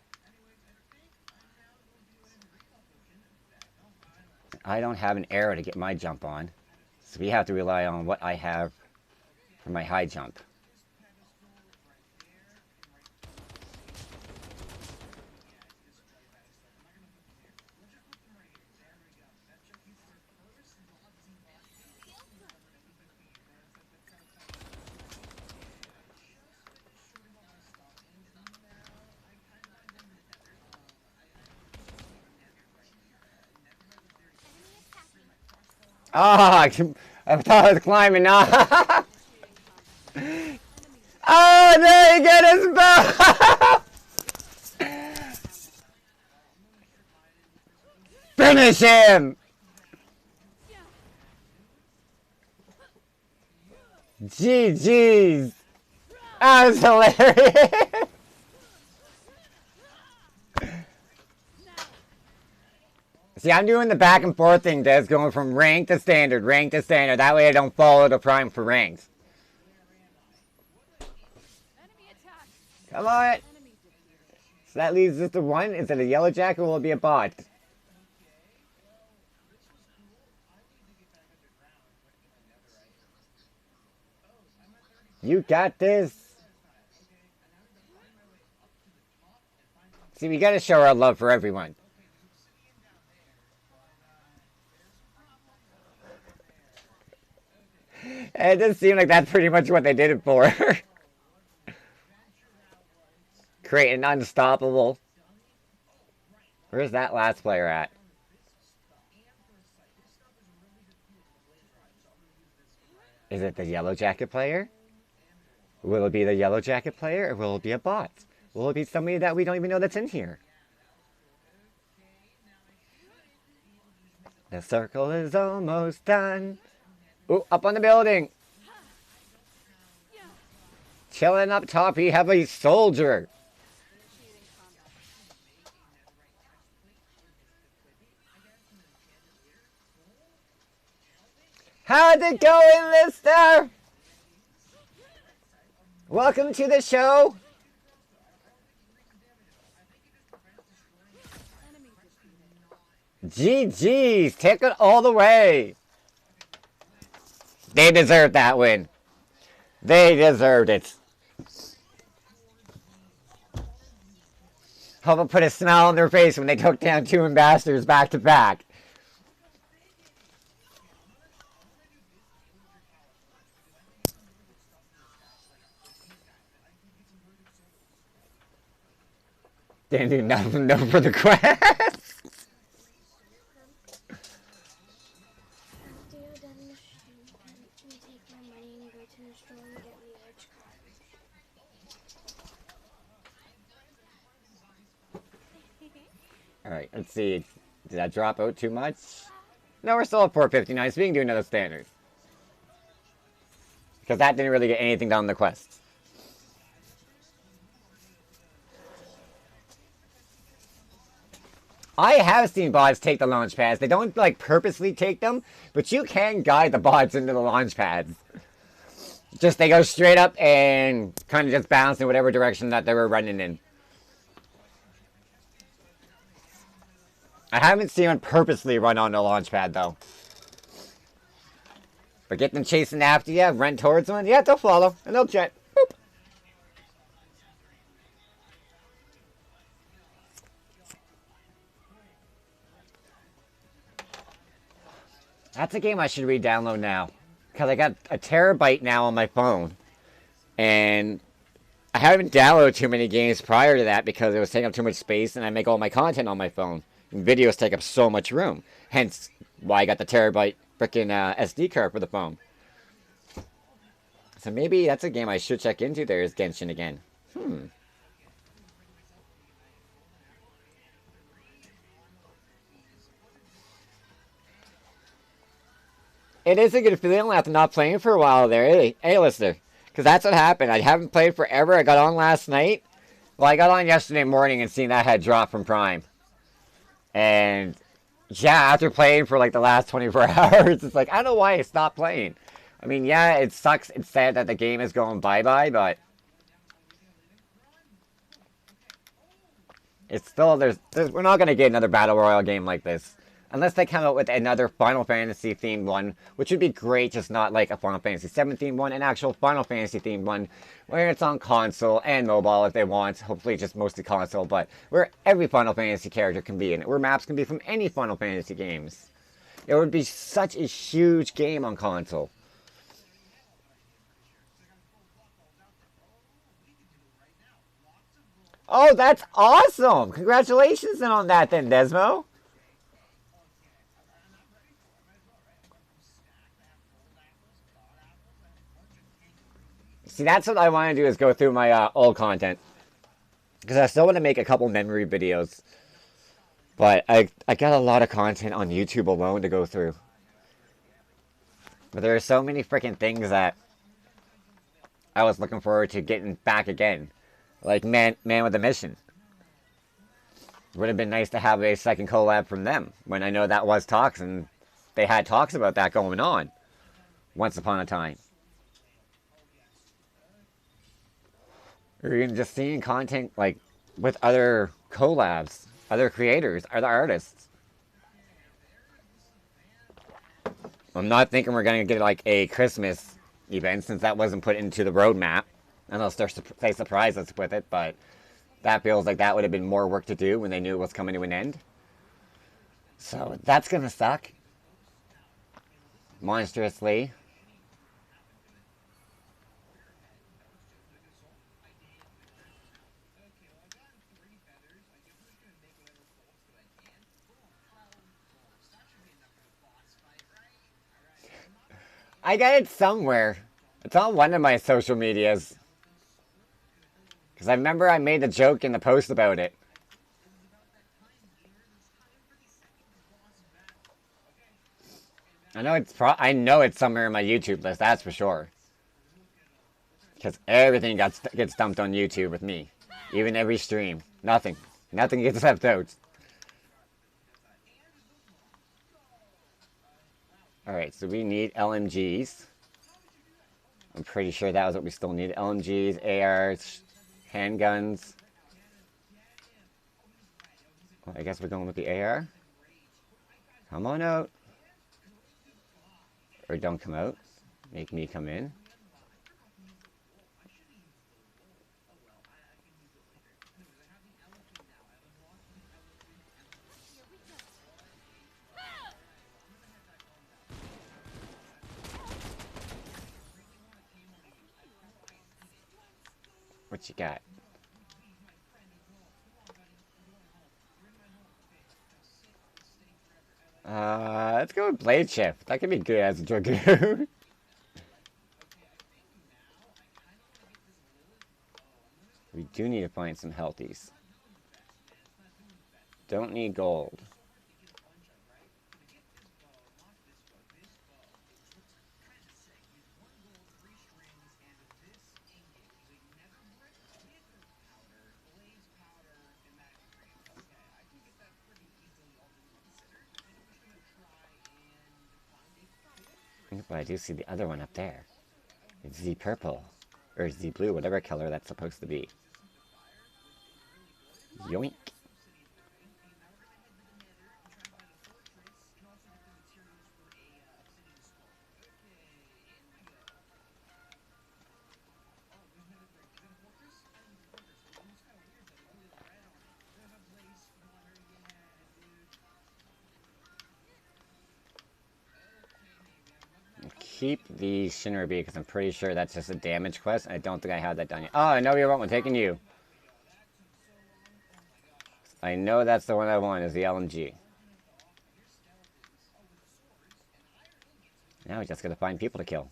I don't have an arrow to get my jump on. So we have to rely on what I have for my high jump. Ah, oh, I thought I was climbing. Oh, there you get his bow! Finish him! GG's! That was hilarious! See, I'm doing the back and forth thing, Des, going from rank to standard, rank to standard. That way I don't follow the prime for ranks. Come on! So that leaves just the one. Is it a yellow jacket or will it be a bot? You got this. See, we gotta show our love for everyone. It does seem like that's pretty much what they did it for. Create an unstoppable. Where's that last player at? Is it the yellow jacket player? Will it be the yellow jacket player or will it be a bot? Will it be somebody that we don't even know that's in here? The circle is almost done. Ooh, up on the building. Chilling up top, we have a soldier. How's it going, mister? Welcome to the show. GG's, take it all the way. They deserved that win. They deserved it. Hope I put a smile on their face when they took down 2 ambassadors back to back. Didn't do nothing no for the quest. After you're done the stream, can you take my money and go to the store and get me edge cards? Alright, let's see. Did that drop out too much? No, we're still at 459, so we can do another standard. Because that didn't really get anything done on the quest. I have seen bots take the launch pads. They don't, like, purposely take them, but you can guide the bots into the launch pads. Just, they go straight up and kind of just bounce in whatever direction that they were running in. I haven't seen one purposely run on the launch pad, though. But get them chasing after you, run towards one, yeah, they'll follow, and they'll jet. Boop. That's a game I should re-download now. Because I got a terabyte now on my phone. And I haven't downloaded too many games prior to that because it was taking up too much space and I make all my content on my phone. And videos take up so much room. Hence why I got the terabyte freaking SD card for the phone. So maybe that's a game I should check into there is Genshin again. It is a good feeling after not playing for a while there, hey listener. Because that's what happened. I haven't played forever. I got on last night. Well, I got on yesterday morning and seen that had dropped from Prime. And yeah, after playing for like the last 24 hours, it's like, I don't know why I stopped playing. I mean, yeah, it sucks. It's sad that the game is going bye-bye, but it's still we're not gonna get another battle royale game like this unless they come out with another Final Fantasy themed one, which would be great. Just not like a Final Fantasy 7 themed one, an actual Final Fantasy themed one where it's on console and mobile if they want. Hopefully, just mostly console, but where every Final Fantasy character can be in it, where maps can be from any Final Fantasy games. It would be such a huge game on console. Oh, that's awesome! Congratulations on that then, Desmo. See, that's what I want to do is go through my old content. Because I still want to make a couple memory videos. But I got a lot of content on YouTube alone to go through. But there are so many freaking things that I was looking forward to getting back again. Like Man with a Mission. Would have been nice to have a second collab from them. When I know that was talks and they had talks about that going on. Once upon a time. Or even just seeing content like with other collabs, other creators, other artists. I'm not thinking we're gonna get like a Christmas event since that wasn't put into the roadmap, unless they surprise us with it. But that feels like that would have been more work to do when they knew it was coming to an end. So that's gonna suck. Monstrously. I got it somewhere. It's on one of my social medias. Because I remember I made the joke in the post about it. I know it's somewhere in my YouTube list, that's for sure. Because everything gets dumped on YouTube with me. Even every stream. Nothing. Nothing gets left out. Alright, so we need LMGs. I'm pretty sure that was what we still need. LMGs, ARs, handguns. Well, I guess we're going with the AR. Come on out. Or don't come out. Make me come in. What you got? Let's go with Blade Shift. That could be good as a Dragoon. We do need to find some healthies. Don't need gold. But I do see the other one up there. It's the purple. Or the blue, whatever color that's supposed to be. Yoink. Keep the Shinra Bee because I'm pretty sure that's just a damage quest. I don't think I have that done yet. Oh, I know you're one. Taking you. I know that's the one I want is the LMG. Now we just gotta find people to kill.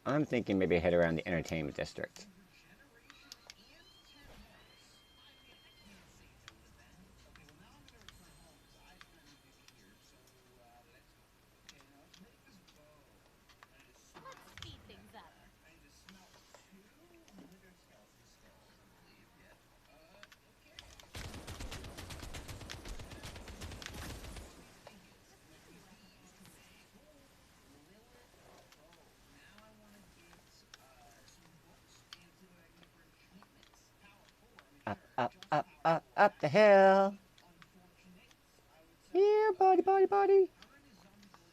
I'm thinking maybe head around the entertainment district. Speed things up. up the hill. Here, body, body, body.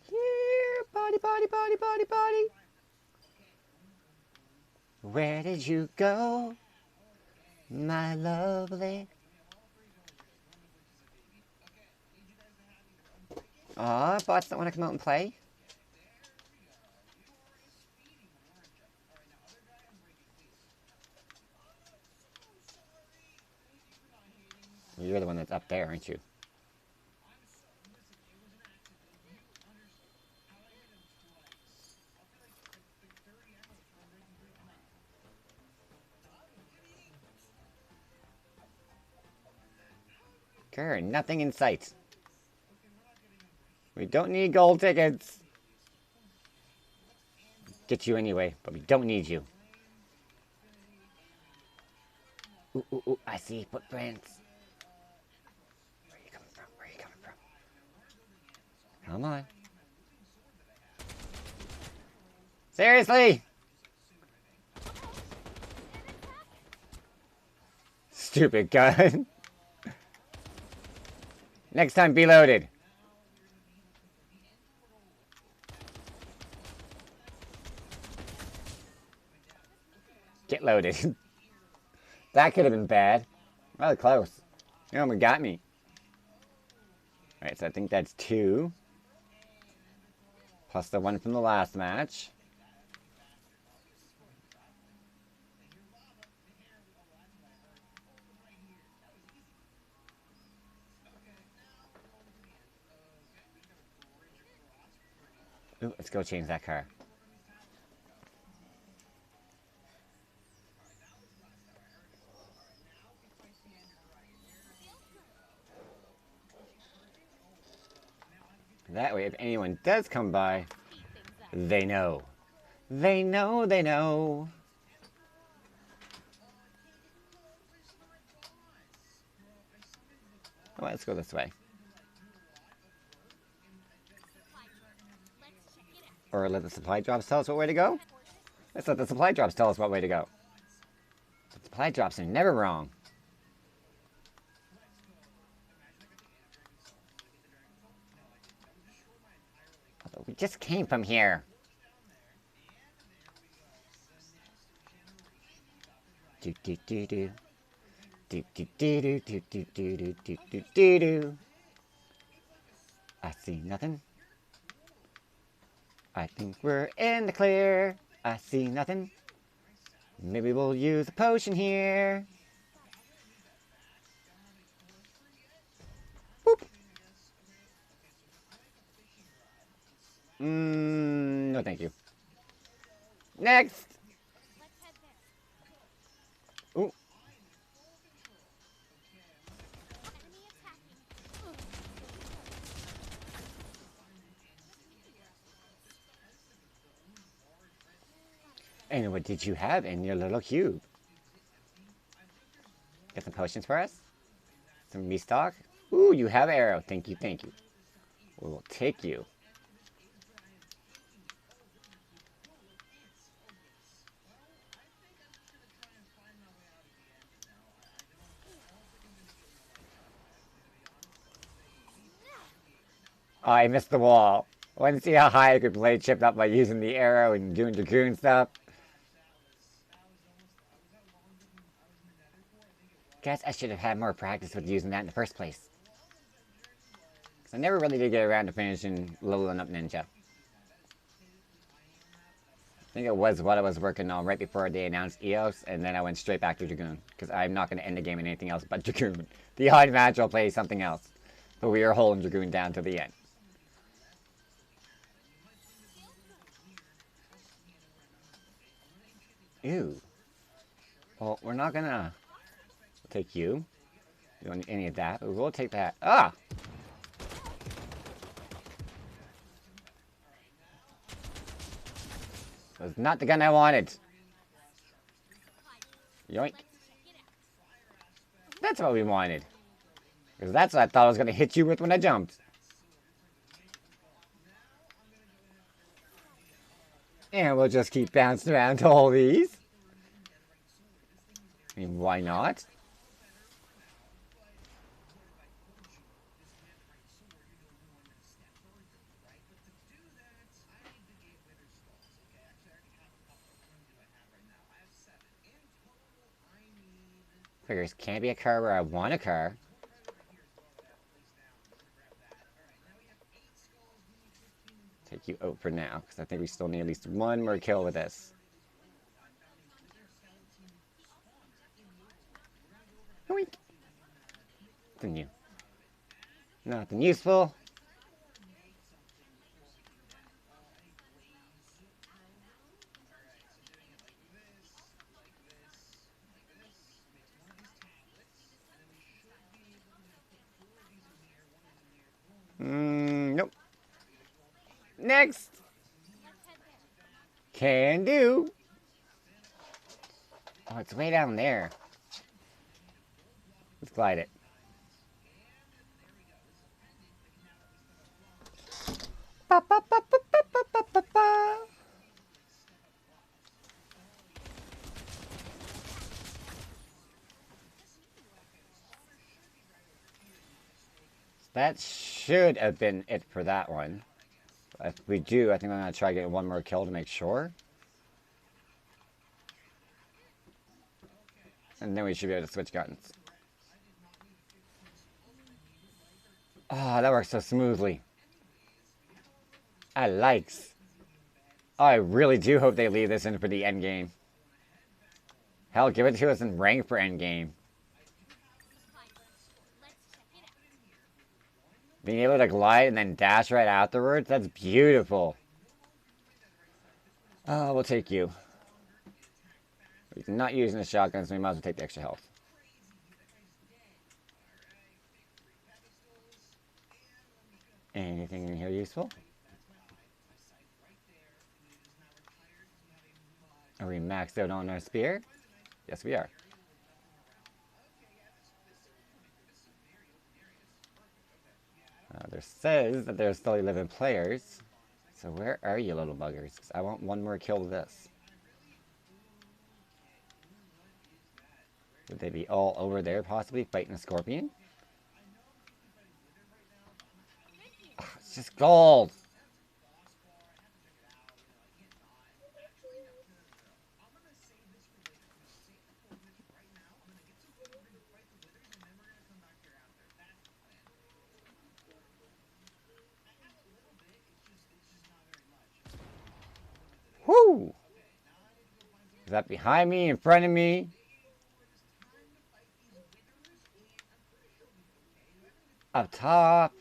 Here, body, body, body, body, body. Where did you go, my lovely? Aw, bots don't want to come out and play. You're the one that's up there, aren't you? Karen, nothing in sight. We don't need gold tickets. Get you anyway, but we don't need you. Ooh, ooh, ooh, I see footprints. Where are you coming from? Where are you coming from? Come on. Seriously? Stupid gun. Next time, be loaded. Get loaded. That could have been bad. Rather close. You almost got me. Alright, so I think that's 2. Plus the 1 from the last match. Ooh, let's go change that car. That way, if anyone does come by, they know. They know, they know. Well, let's go this way. Or let the supply drops tell us what way to go? Let's let the supply drops tell us what way to go. The supply drops are never wrong. Although we just came from here. Do do do do. Do do do do do do do do do do do do. I see nothing. I think we're in the clear. I see nothing. Maybe we'll use a potion here. Boop. No thank you. Next! Ooh. And what did you have in your little cube? Get some potions for us? Some restock? Ooh, you have arrow. Thank you, thank you. We will take you. Oh, I missed the wall. I wanted to see how high I could play chipped up by using the arrow and doing Dragoon stuff. Guess I should have had more practice with using that in the first place. Because I never really did get around to finishing leveling up Ninja. I think it was what I was working on right before they announced EOS, and then I went straight back to Dragoon. Because I'm not going to end the game in anything else but Dragoon. The odd match I'll play something else. But we are holding Dragoon down to the end. Ew. Well, we're not gonna take you. We don't need any of that, but we will take that. Ah! That's not the gun I wanted. Yoink. That's what we wanted. Because that's what I thought I was gonna hit you with when I jumped. And we'll just keep bouncing around to all these. I mean, why not? Figures can't be a car where I want a car. Take you out for now, because I think we still need at least one more kill with this. Oink. Nothing new. Nothing useful. Nope. Next. Let's head there. Can do. Oh, it's way down there. Let's glide it. Ba, ba, ba, ba, ba, ba, ba, ba, ba. That should have been it for that one. If we do, I think I'm going to try getting one more kill to make sure. And then we should be able to switch guns. Oh, that works so smoothly. I likes. Oh, I really do hope they leave this in for the end game. Hell, give it to us in rank for end game. Fine. Let's check it out. Being able to glide and then dash right afterwards, that's beautiful. Oh, we'll take you. We're not using the shotgun, so we might as well take the extra health. Anything in here useful? Are we maxed out on our spear? Yes, we are. There says that there's still 11 players. So where are you, little buggers? Because I want one more kill to this. Would they be all over there, possibly, fighting a scorpion? Ugh, it's just gold! Whoo! Is that behind me, in front of me? Up top?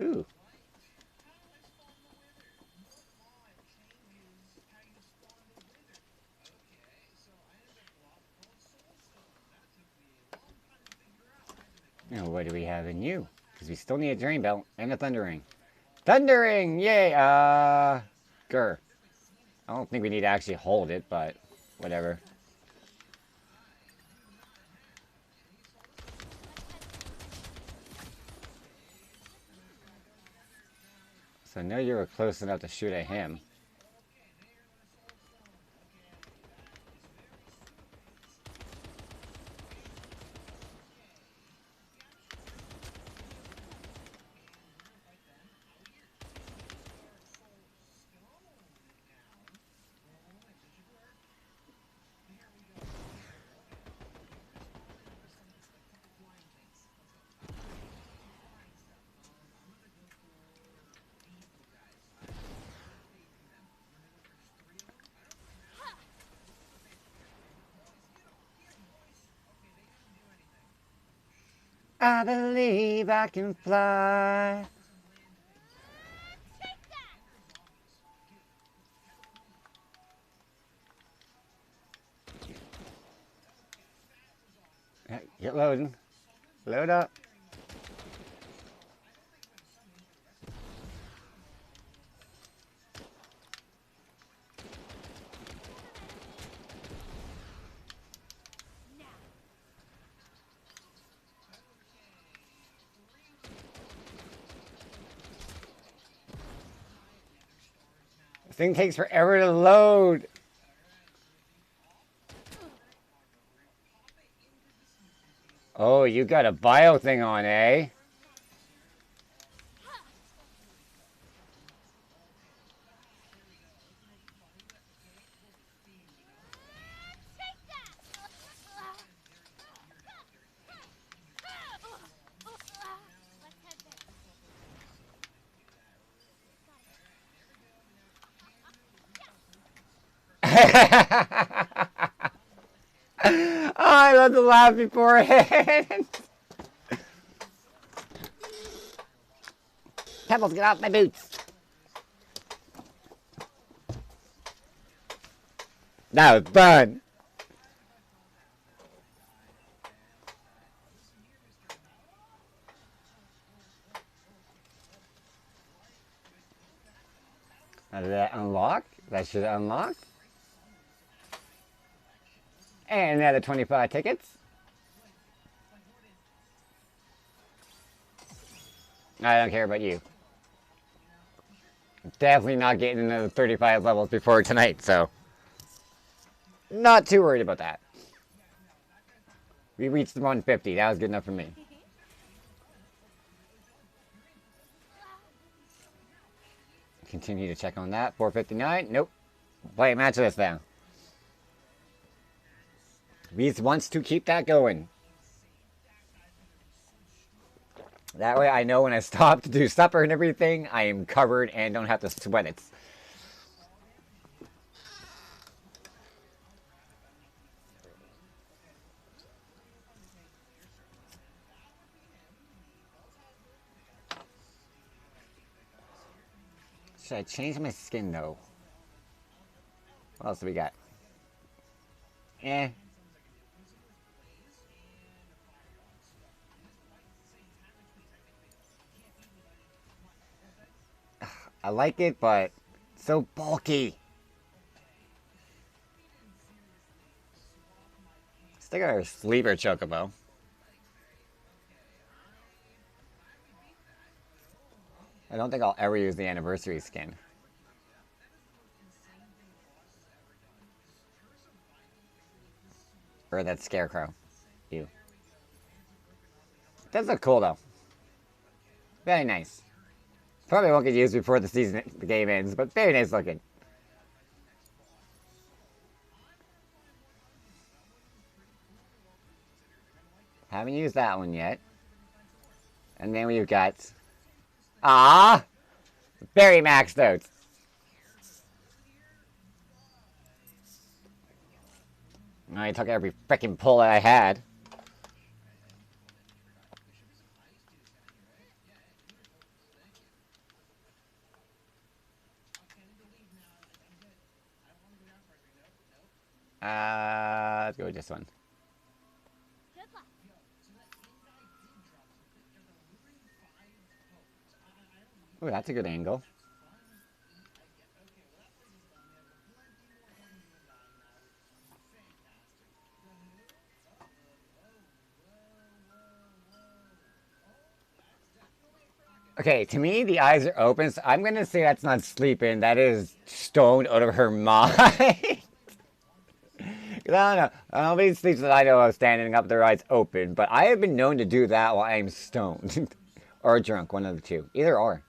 Ooh. Now, what do we have in you? Because we still need a drain belt and a thundering. Thundering! Yay! Grr. I don't think we need to actually hold it, but whatever. So I know you were close enough to shoot at him. I believe I can fly. Take that! Get loading. Load up. Now. This thing takes forever to load. Oh, you got a bio thing on, eh? Take that! Let's head there. Oh, I love the laugh beforehand. Pebbles, get off my boots. That was fun. Now, did that unlock? That should unlock. And another 25 tickets. I don't care about you. Definitely not getting another 35 levels before tonight, so not too worried about that. We reached the 150. That was good enough for me. Continue to check on that. 459. Nope. Play a match of this now. Reese wants to keep that going. That way I know when I stop to do supper and everything, I am covered and don't have to sweat it. Should I change my skin though? What else do we got? Eh. I like it, but it's so bulky. Stick our sleeper chocobo. I don't think I'll ever use the anniversary skin. Or that scarecrow. Ew. Does look cool though. Very nice. Probably won't get used before the game ends, but very nice looking. Haven't used that one yet. And then we've got... Ah, very maxed out. I took every freaking pull that I had. Let's go with this one. Good luck. Ooh, that's a good angle. Okay, to me, the eyes are open, so I'm gonna say that's not sleeping. That is stoned out of her mind. I don't know. Nobody sleeps that I know of standing up with their eyes open, but I have been known to do that while I'm stoned. Or drunk, one of the two. Either or.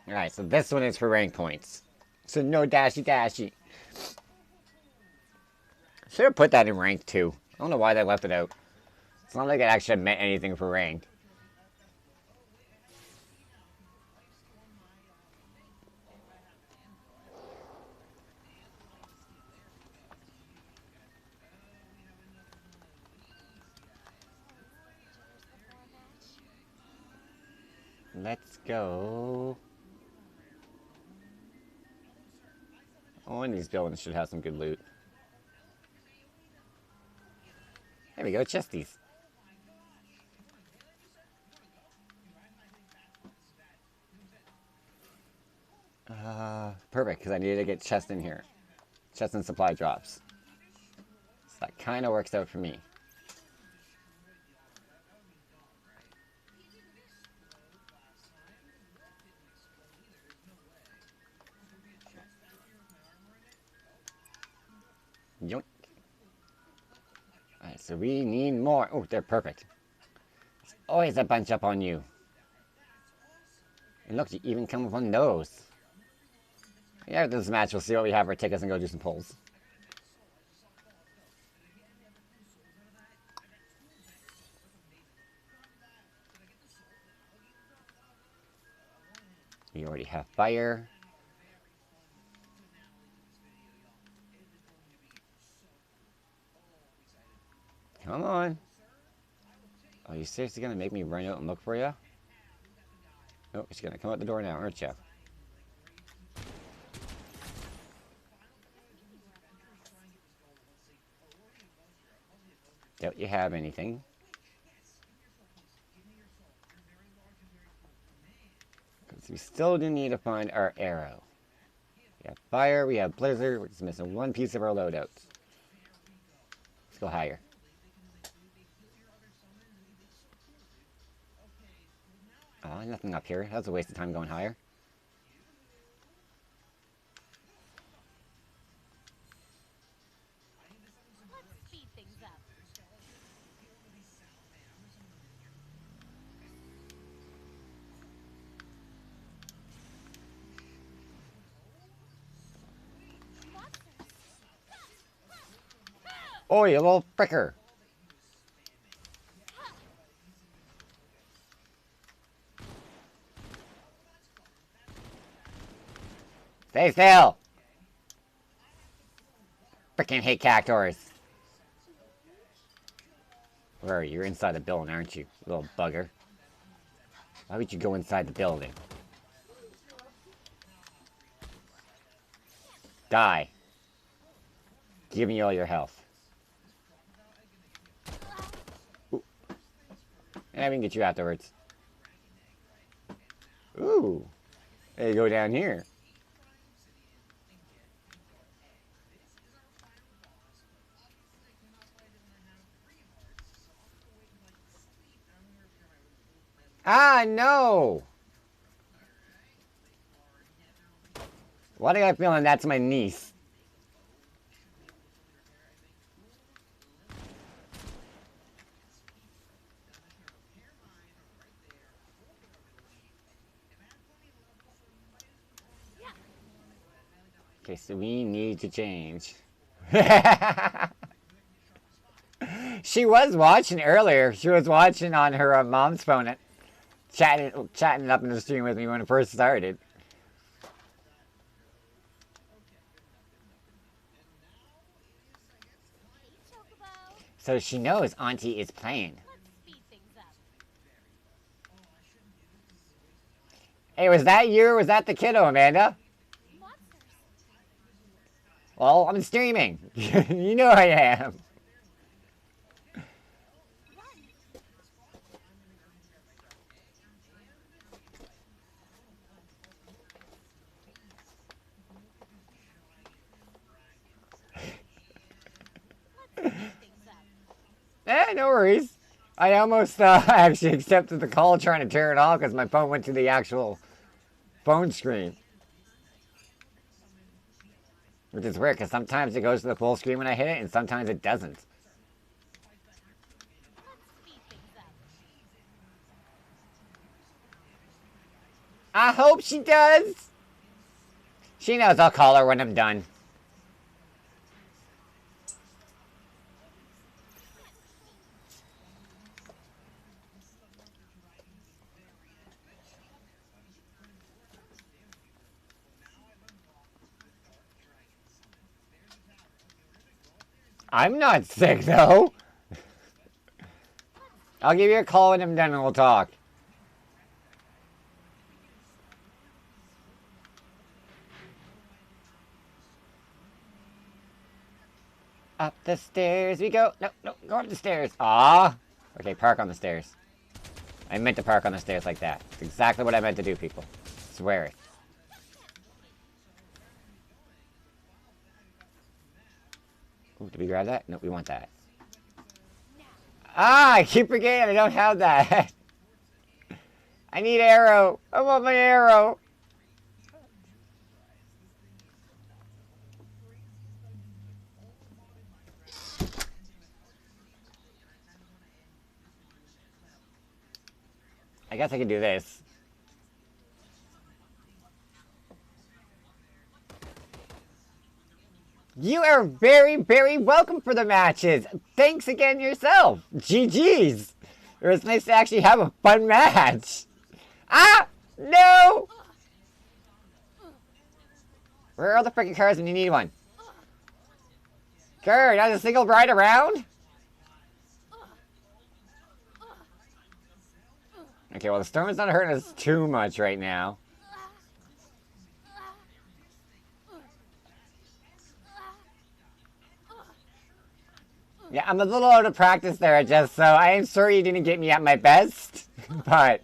Alright, so this one is for rank points. So no dashy dashy. Should have put that in rank too. I don't know why they left it out. It's not like it actually meant anything for ranked. Let's go. Oh, and these buildings should have some good loot. There we go, chesties. Perfect, because I needed to get chest in here. Chest and supply drops. So that kind of works out for me. Yoink. Alright, so we need more. Oh, they're perfect. There's always a bunch up on you. And look, you even come with one of those. Yeah, after this match, we'll see what we have for tickets and go do some pulls. We already have fire. Come on. Are you seriously gonna make me run out and look for you? Oh, she's gonna come out the door now, aren't you? Don't you have anything? Because we still do need to find our arrow. We have fire, we have blizzard, we're just missing one piece of our loadouts. Let's go higher. Oh, nothing up here. That's a waste of time going higher. Let's speed things up. Monsters. Oh, you little fricker. Stay still! Frickin' hate cactors. Where are you? You're inside the building, aren't you, little bugger? Why would you go inside the building? Die. Give me all your health. Ooh. And we can get you afterwards. Ooh. There you go down here. Ah, no! Why do I got a feeling that's my niece? Okay, so we need to change. She was watching earlier. She was watching on her mom's phone, chatting up in the stream with me when it first started. Hey, Chocobo. So she knows Auntie is playing. Let's speed things up. Hey, was that you or was that the kiddo, Amanda? Monsters. Well, I'm streaming. You know I am. Let's speed things up. No worries. I almost actually accepted the call trying to turn it off because my phone went to the actual phone screen. Which is weird because sometimes it goes to the full screen when I hit it and sometimes it doesn't. Let's speed things up. I hope she does. She knows I'll call her when I'm done. I'm not sick, though. I'll give you a call when I'm done and we'll talk. Up the stairs we go. No, no, go up the stairs. Ah. Okay, park on the stairs. I meant to park on the stairs like that. It's exactly what I meant to do, people. Swear it. Ooh, did we grab that? No, we want that. Ah, I keep forgetting I don't have that. I need arrow. I want my arrow. I guess I can do this. You are very, very welcome for the matches. Thanks again yourself. GG's. It was nice to actually have a fun match. Ah! No! Where are all the freaking cars when you need one? Grr, not a single ride around? Okay, well the storm's not hurting us too much right now. Yeah, I'm a little out of practice there, so I am sorry you didn't get me at my best, but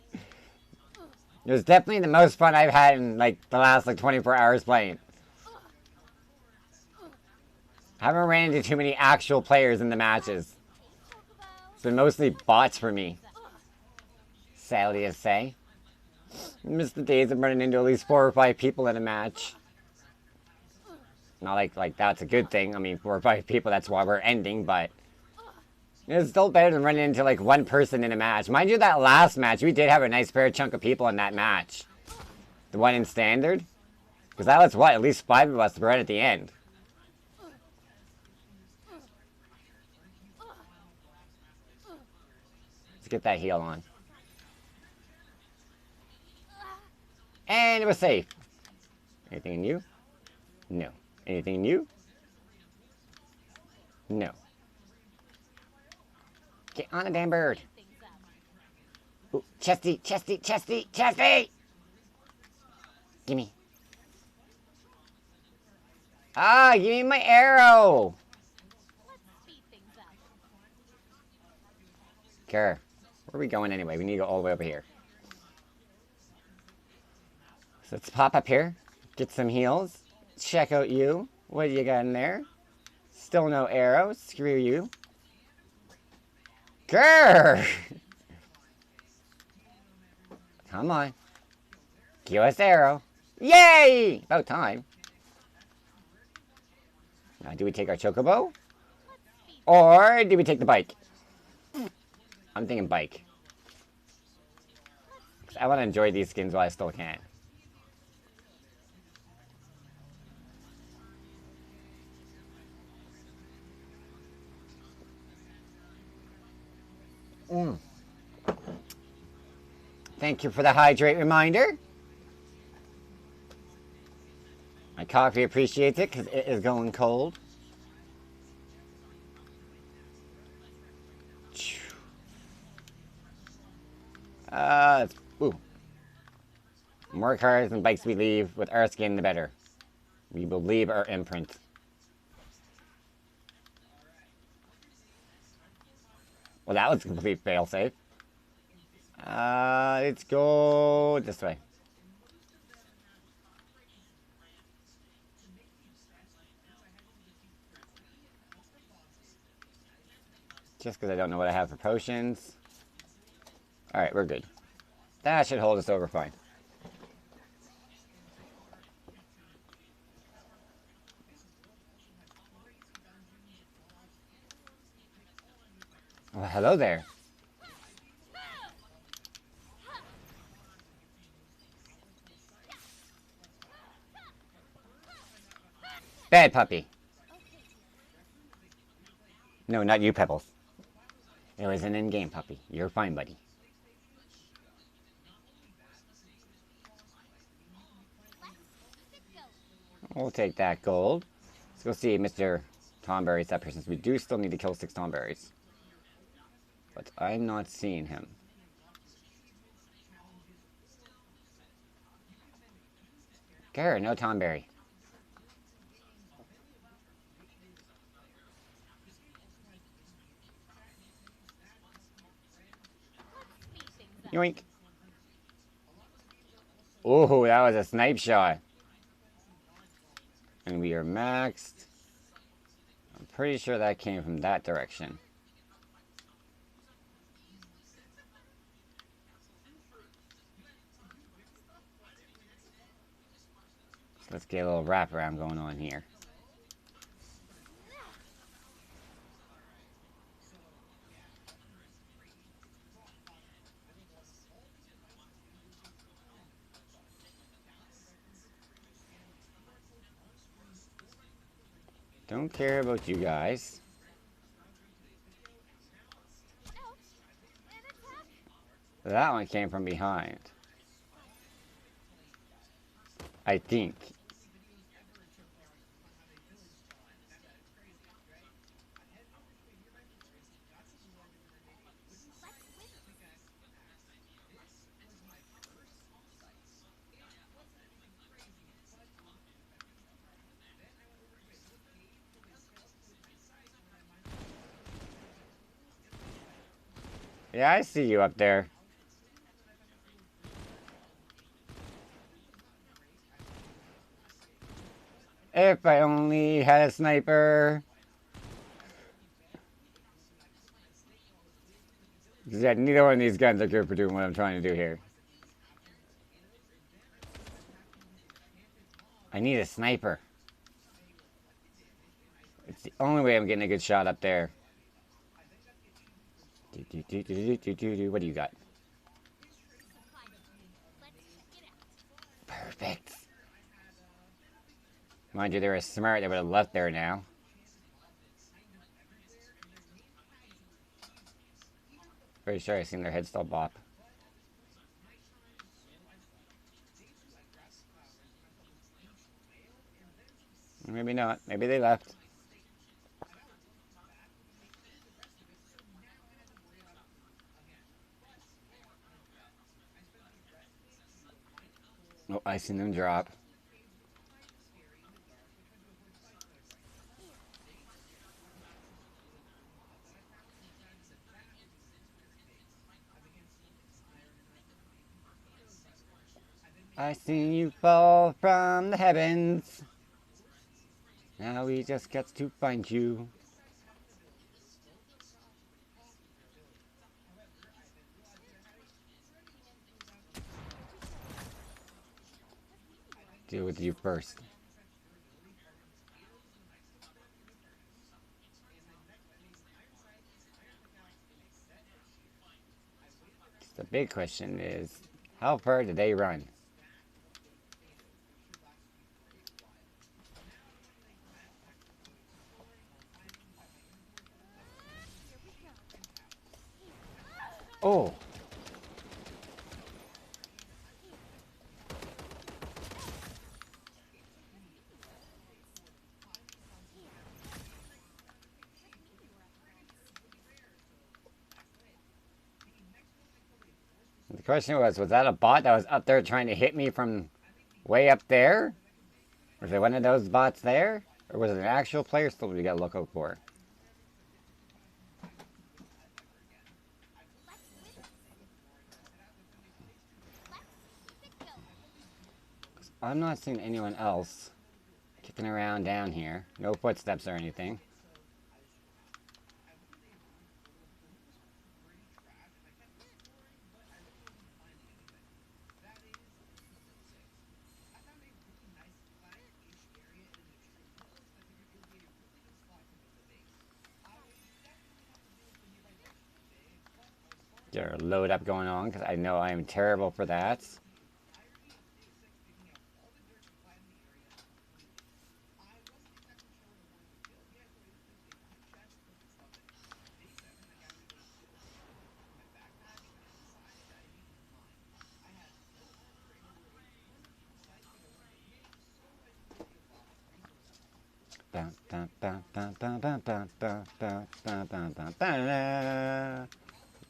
it was definitely the most fun I've had in like the last 24 hours playing. I haven't ran into too many actual players in the matches. It's been mostly bots for me. Sadly to say. I miss the days of running into at least 4 or 5 people in a match. Not like that's a good thing. I mean, 4 or 5 people, that's why we're ending, but it's still better than running into like 1 person in a match. Mind you, that last match, we did have a nice fair chunk of people in that match. The one in standard. Because that was what, at least 5 of us right at the end. Let's get that heal on. And it was safe. Anything new? No. Anything new? No. Get on the damn bird. Ooh, chesty, chesty, chesty, chesty! Gimme. Ah, give me my arrow! Grr. Where are we going anyway? We need to go all the way over here. So let's pop up here. Get some heals. Check out you. What do you got in there? Still no arrow. Screw you. Grr! Come on. Give us arrow. Yay! About time. Now, do we take our chocobo? Or do we take the bike? I'm thinking bike. 'Cause I want to enjoy these skins while I still can. Thank you for the hydrate reminder. My coffee appreciates it because it is going cold. Ooh. More cars and bikes we leave with our skin, the better. We will leave our imprint. Well, that was a complete failsafe. Let's go this way. Just because I don't know what I have for potions. Alright, we're good. That should hold us over fine. Well, hello there. Bad puppy. No, not you, Pebbles. It was an in-game puppy. You're fine, buddy. We'll take that gold. Let's go see Mr. Tomberry's up here, since we do still need to kill 6 Tomberries. But I'm not seeing him. Grr, no Tomberry. Yoink. Oh, that was a snipe shot. And we are maxed. pretty sure that came from that direction. So let's get a little wraparound going on here. Don't care about you guys. Ouch! An attack! That one came from behind. I think. Let's win. Yeah, I see you up there. If I only had a sniper. Yeah, neither one of these guns are good for doing what I'm trying to do here. I need a sniper. It's the only way I'm getting a good shot up there. What do you got? Supply depot. Let's check it out. Perfect. Mind you, they were smart. They would have left there now. Pretty sure I seen their head still bop. Maybe not. Maybe they left. Oh, I seen them drop. I seen you fall from the heavens. Now we just got to find you. Deal with you first. The big question is, how far did they run? Here we go. Oh, the question was that a bot that was up there trying to hit me from way up there? Was it one of those bots there? Or was it an actual player still we gotta look out for? Let's win. Let's get going. I'm not seeing anyone else kicking around down here. No footsteps or anything. Get a load up going on because I know I am terrible for that.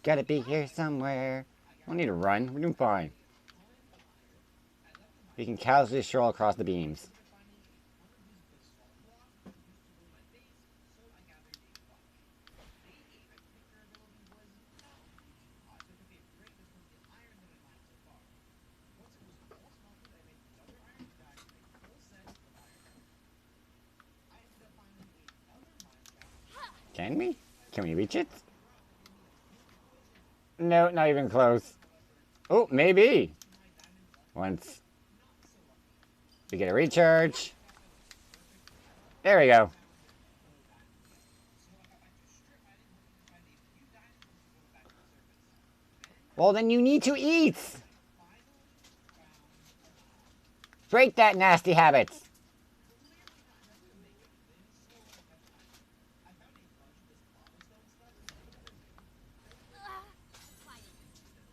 Gotta be here somewhere. Don't need to run. We're doing fine. We can casually stroll across the beams. Can we? Can we reach it? No, not even close. Oh, maybe. Once we get a recharge. There we go. Well, then you need to eat. Break that nasty habit. Fine.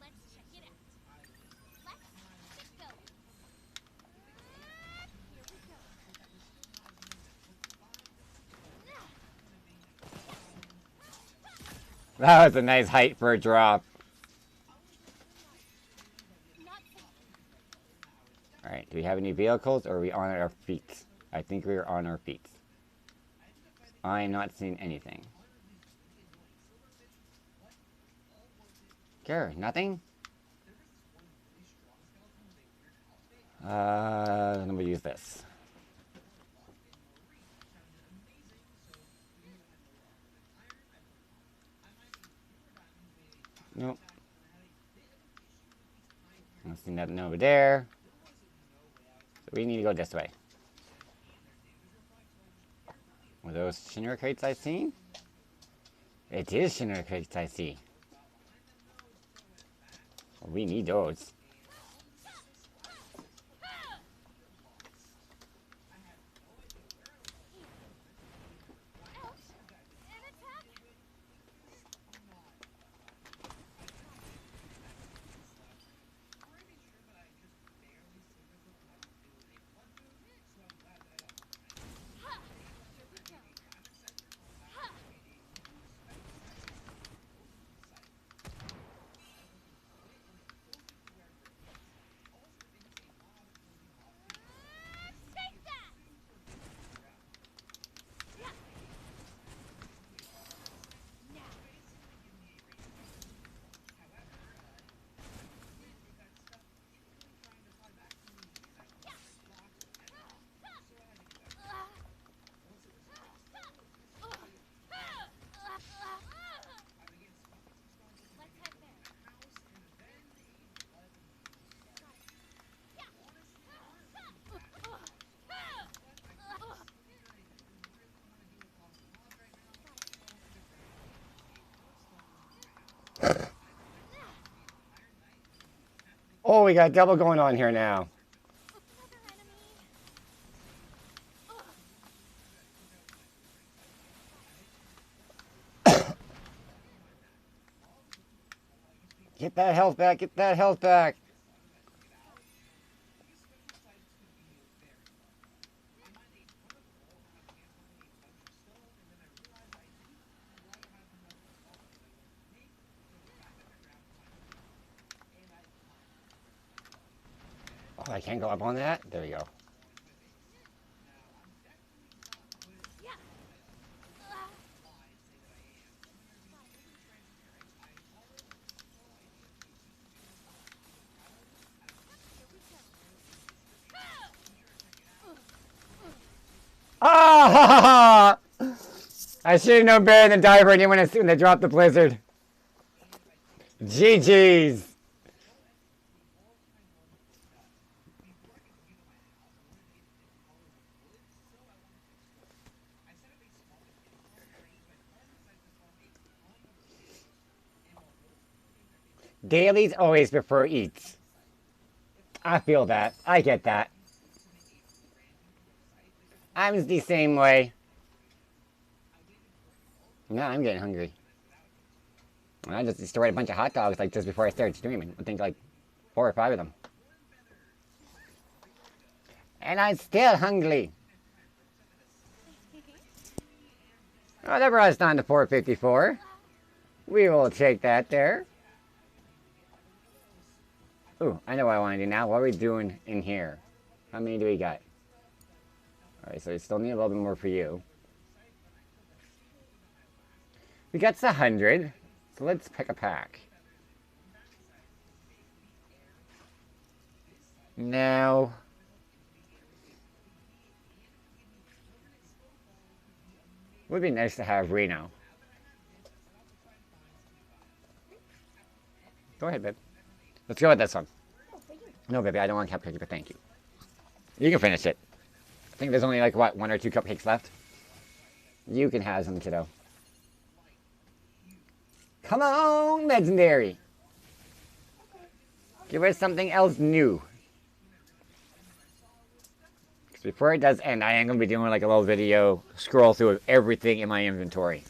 Let's check it out. Let's get going. Here we go. That was a nice height for a drop. Not so. Alright, do we have any vehicles or are we on our feet? I think we are on our feet. I am not seeing anything. Sure, nothing? Then we'll use this. Nope. I don't see nothing over there. So we need to go this way. Were those Shinra crates I seen? It is Shinra crates I see. Well, we need those. Ouch. An attack. Here we go. Take that. Yeah. Now. Let's head there. Oh, we got double going on here now. Another enemy. Get that health back, get that health back. Oh, I can't go up on that? There we go. Yeah. Here we go. Ah! Ha, ha, ha. I should have known better than die for anyone when they dropped the blizzard. GG's. Dailies always prefer eats. I feel that. I get that. I'm the same way. Now I'm getting hungry. I just destroyed a bunch of hot dogs like just before I started streaming. I think like 4 or 5 of them. And I'm still hungry. Oh, that brought us down to 454. We will take that there. Ooh, I know what I want to do now. What are we doing in here? How many do we got? Alright, so we still need a little bit more for you. We got 100. So let's pick a pack. Now... would be nice to have Reno. Go ahead, babe. Let's go with this one. Oh, for you. No, baby, I don't want cupcake, but thank you. You can finish it. I think there's only like, what, 1 or 2 cupcakes left? You can have some, kiddo. Come on, legendary. Give us something else new. Because before it does end, I am going to be doing like a little video scroll through of everything in my inventory.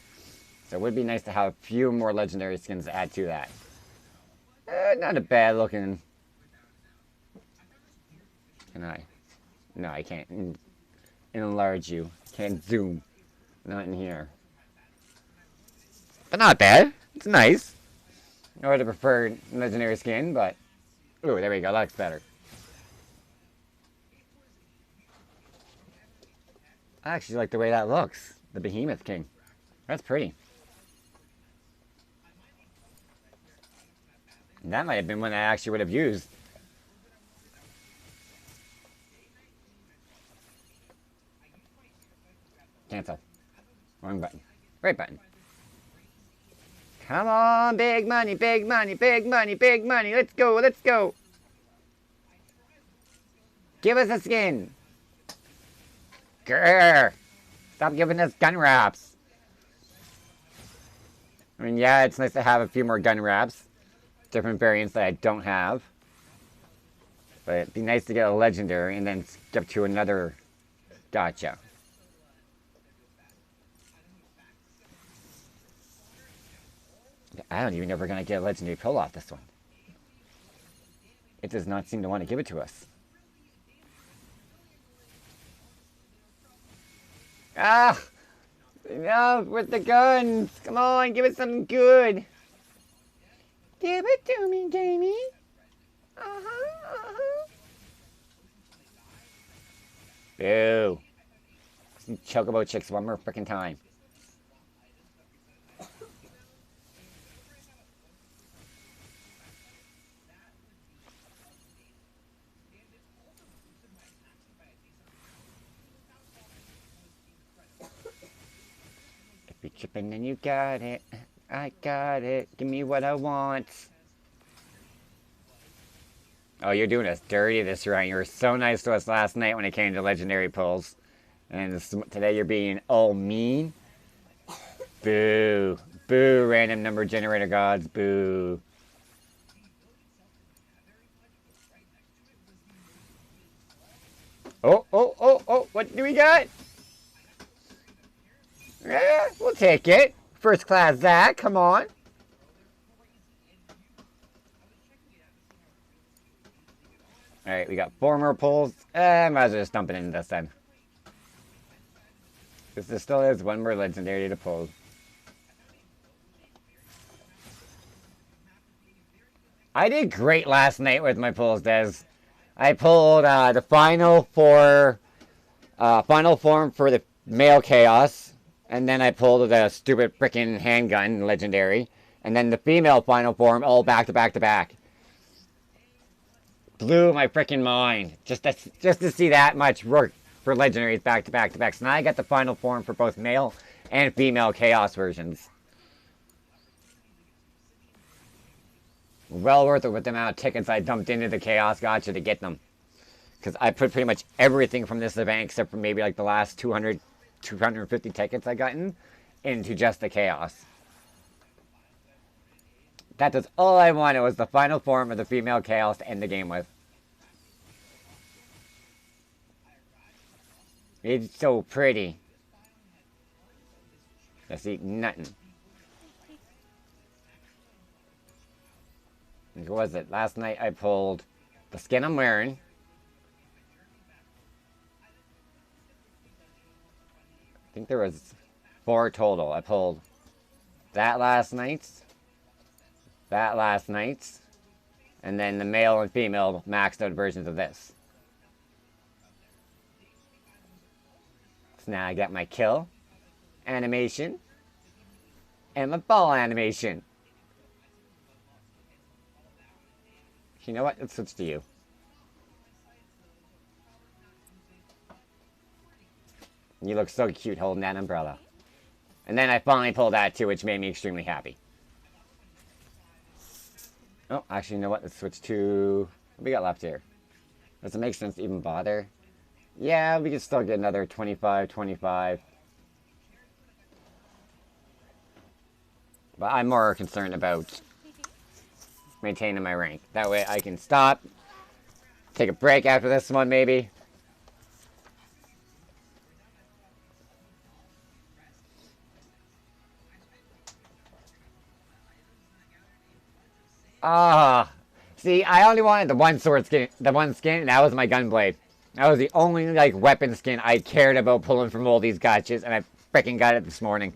So it would be nice to have a few more legendary skins to add to that. Not a bad looking. Can I? No, I can't enlarge you. Can't zoom. Not in here. But not bad. It's nice. I would have preferred legendary skin, but... Ooh, there we go. That looks better. I actually like the way that looks. The Behemoth King. That's pretty. That might have been one I actually would have used. Cancel. Wrong button. Right button. Come on, big money, big money, big money, big money. Let's go, let's go. Give us a skin. Grr. Stop giving us gun wraps. I mean, yeah, it's nice to have a few more gun wraps. Different variants that I don't have. But it'd be nice to get a legendary and then skip to another gotcha. I don't even know if we're going to get a legendary pull off this one. It does not seem to want to give it to us. Ah! Enough with the guns! Come on, give it something good! Give it to me, Jamie! Boo! Chocobo chicks one more frickin' time. If you're chipping, then you got it. I got it. Give me what I want. Oh, you're doing us dirty this round. You were so nice to us last night when it came to legendary pulls. And today you're being all mean. Boo. Boo, random number generator gods. Boo. Oh, oh, oh, oh. What do we got? Yeah, we'll take it. First class Zach, come on. Alright, we got 4 more pulls. Might as well just dump it into this then. Because there still is 1 more legendary to pull. I did great last night with my pulls, Des. I pulled the final form for the male chaos. And then I pulled the stupid frickin' handgun legendary. And then the female final form all back to back to back. Blew my frickin' mind. Just to see that much work for legendaries back to back to back. So now I got the final form for both male and female chaos versions. Well worth it with the amount of tickets I dumped into the chaos gotcha to get them. Because I put pretty much everything from this event except for maybe like the last 250 tickets I gotten into just the chaos. That was all I wanted, was the final form of the female chaos to end the game with. It's so pretty. Let's eat nothing. What was it? Last night I pulled the skin I'm wearing. I think there was 4 total. I pulled that last night, and then the male and female maxed out versions of this. So now I got my kill animation and my ball animation. You know what? Let's switch to you. You look so cute holding that umbrella. And then I finally pulled that too, which made me extremely happy. Oh, actually, you know what? Let's switch to... What we got left here? Does it make sense to even bother? Yeah, we can still get another 25, 25. But I'm more concerned about maintaining my rank. That way I can stop, take a break after this one maybe. Ah, see, I only wanted the one sword skin, the one skin, and that was my gunblade. That was the only like weapon skin I cared about pulling from all these gotchas, and I freaking got it this morning.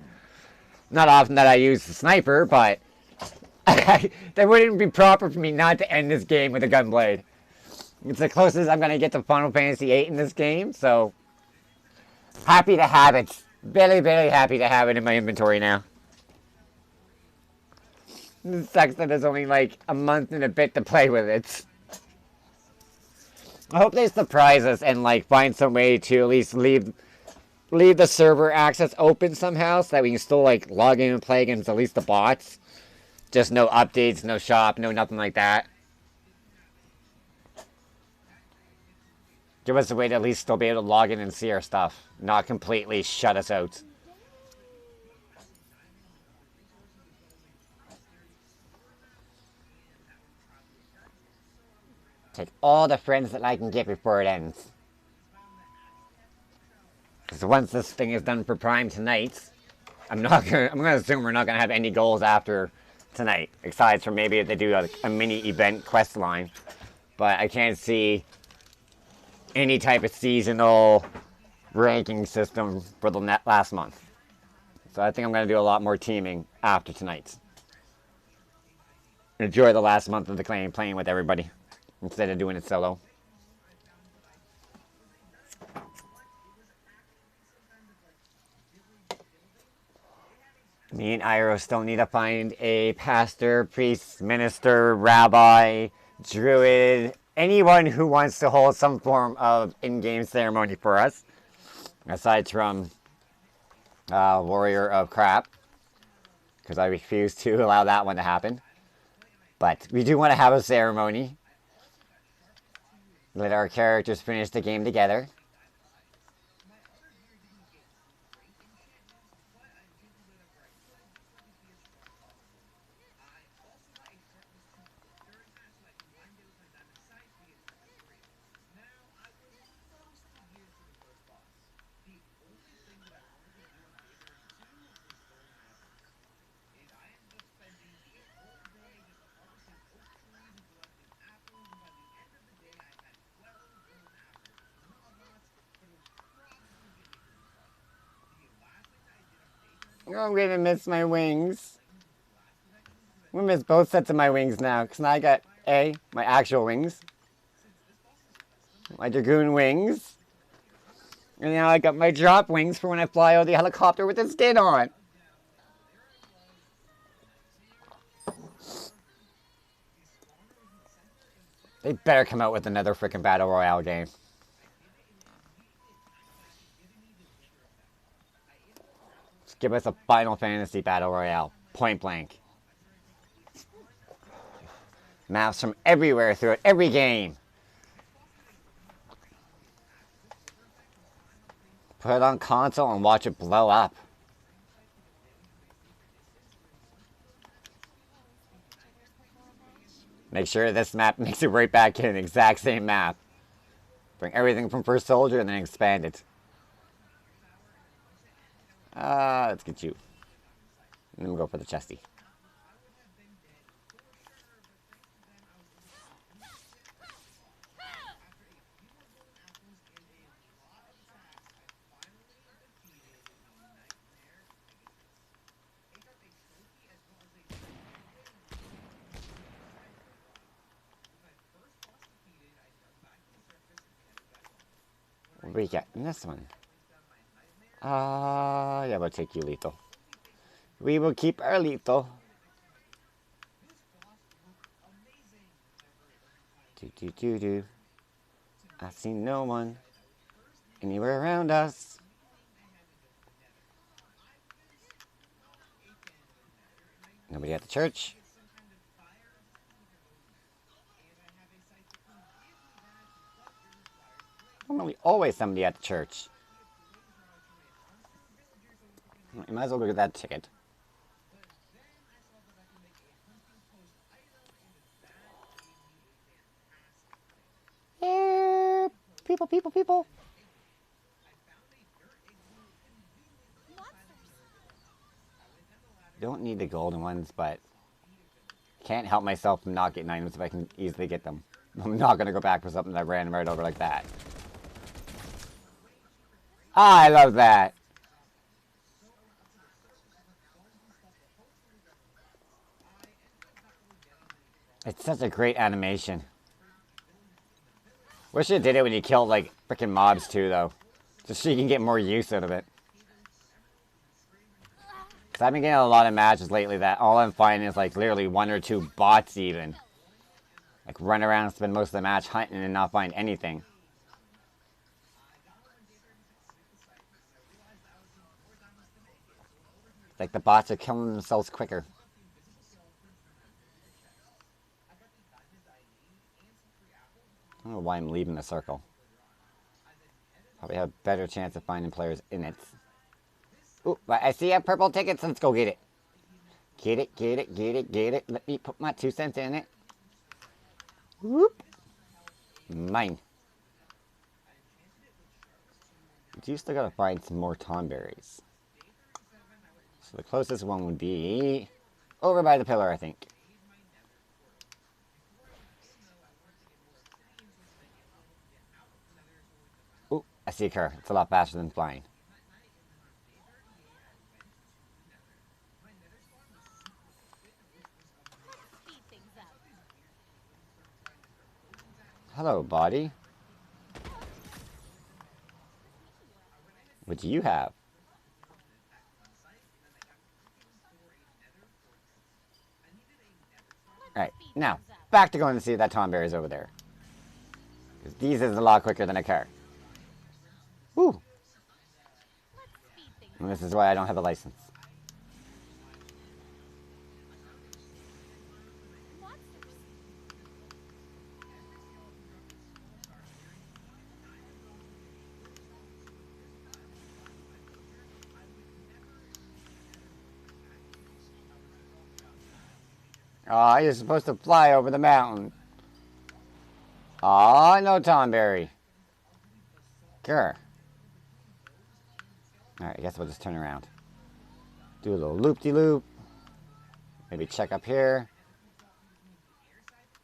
Not often that I use the sniper, but that wouldn't be proper for me not to end this game with a gunblade. It's the closest I'm gonna get to Final Fantasy VIII in this game, so happy to have it. Very, very happy to have it in my inventory now. It sucks that there's only like a month and a bit to play with it. I hope they surprise us and like find some way to at least leave the server access open somehow so that we can still like log in and play against at least the bots. Just no updates, no shop, no nothing like that. Give us a way to at least still be able to log in and see our stuff. Not completely shut us out. Take all the friends that I can get before it ends. Because once this thing is done for Prime tonight, I'm gonna assume we're not gonna have any goals after tonight. Aside from maybe if they do a mini event quest line. But I can't see any type of seasonal ranking system for the last month. So I think I'm gonna do a lot more teaming after tonight. Enjoy the last month of the claim playing with everybody instead of doing it solo. Me and Iro still need to find a pastor, priest, minister, rabbi, druid, anyone who wants to hold some form of in-game ceremony for us. Aside from warrior of crap. Because I refuse to allow that one to happen. But we do want to have a ceremony. Let our characters finish the game together. Oh, I'm gonna miss my wings. I'm gonna miss both sets of my wings now, because now I got my actual wings, my Dragoon wings, and now I got my drop wings for when I fly out the helicopter with the skin on. They better come out with another freaking Battle Royale game. Just give us a Final Fantasy Battle Royale. Point blank. Maps from everywhere throughout every game. Put it on console and watch it blow up. Make sure this map makes it right back in the exact same map. Bring everything from First Soldier and then expand it. Let's get you. And then we'll go for the chesty. What do we get in this one? Yeah, we'll take you lethal. We will keep our lethal. Do. I see no one anywhere around us. Nobody at the church. always somebody at the church. You might as well go get that ticket. Here, people, people, people. Don't need the golden ones, but can't help myself from not getting items if I can easily get them. I'm not going to go back for something that I ran right over like that. Ah, I love that. It's such a great animation. Wish it did it when you killed, like, freaking mobs, too, though. Just so you can get more use out of it. Because I've been getting a lot of matches lately that all I'm finding is, like, literally 1 or 2 bots, even. Like, run around and spend most of the match hunting and not find anything. Like, the bots are killing themselves quicker. I don't know why I'm leaving the circle. Probably have a better chance of finding players in it. Ooh, I see a purple ticket, so let's go get it. Get it, get it, get it, get it. Let me put my 2 cents in it. Whoop. Mine. But you still gotta find some more tomberries. So the closest one would be over by the pillar, I think. Ooh, I see a car. It's a lot faster than flying. Hello, body. What do you have? Alright, now, back to going to see if that tomberry is over there. Because these is a lot quicker than a car. Woo! And this is why I don't have a license. Aw, you're supposed to fly over the mountain. Aw, no tomberry. Grr. Alright, I guess we'll just turn around. Do a little loop-de-loop. Maybe check up here.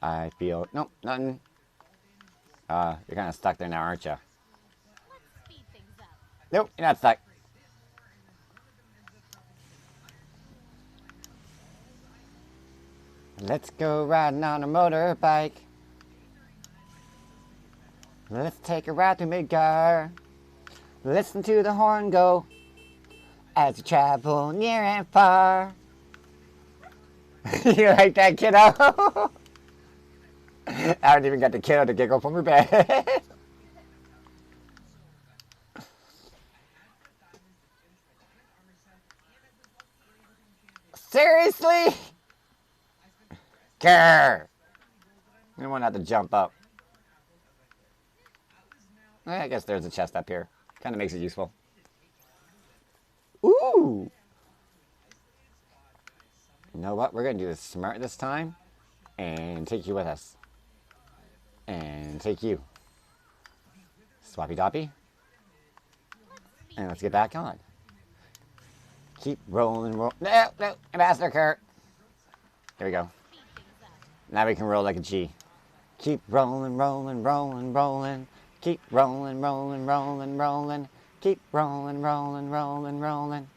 I feel... Nope, nothing. You're kind of stuck there now, aren't you? Nope, you're not stuck. Let's go riding on a motorbike. Let's take a ride through Midgar. Listen to the horn go as we travel near and far. You like that, kiddo? I haven't even got the kiddo to giggle from her bed. Seriously? Grr. You don't want to have to jump up. I guess there's a chest up here. Kind of makes it useful. Ooh! You know what? We're going to do this smart this time. And take you with us. And take you. Swappy doppy. And let's get back on. Keep rolling, roll. No, no, Ambassador Kurt. There we go. Now we can roll like a G. Keep rolling, rolling, rolling, rolling. Keep rolling, rolling, rolling, rolling. Keep rolling, rolling, rolling, rolling.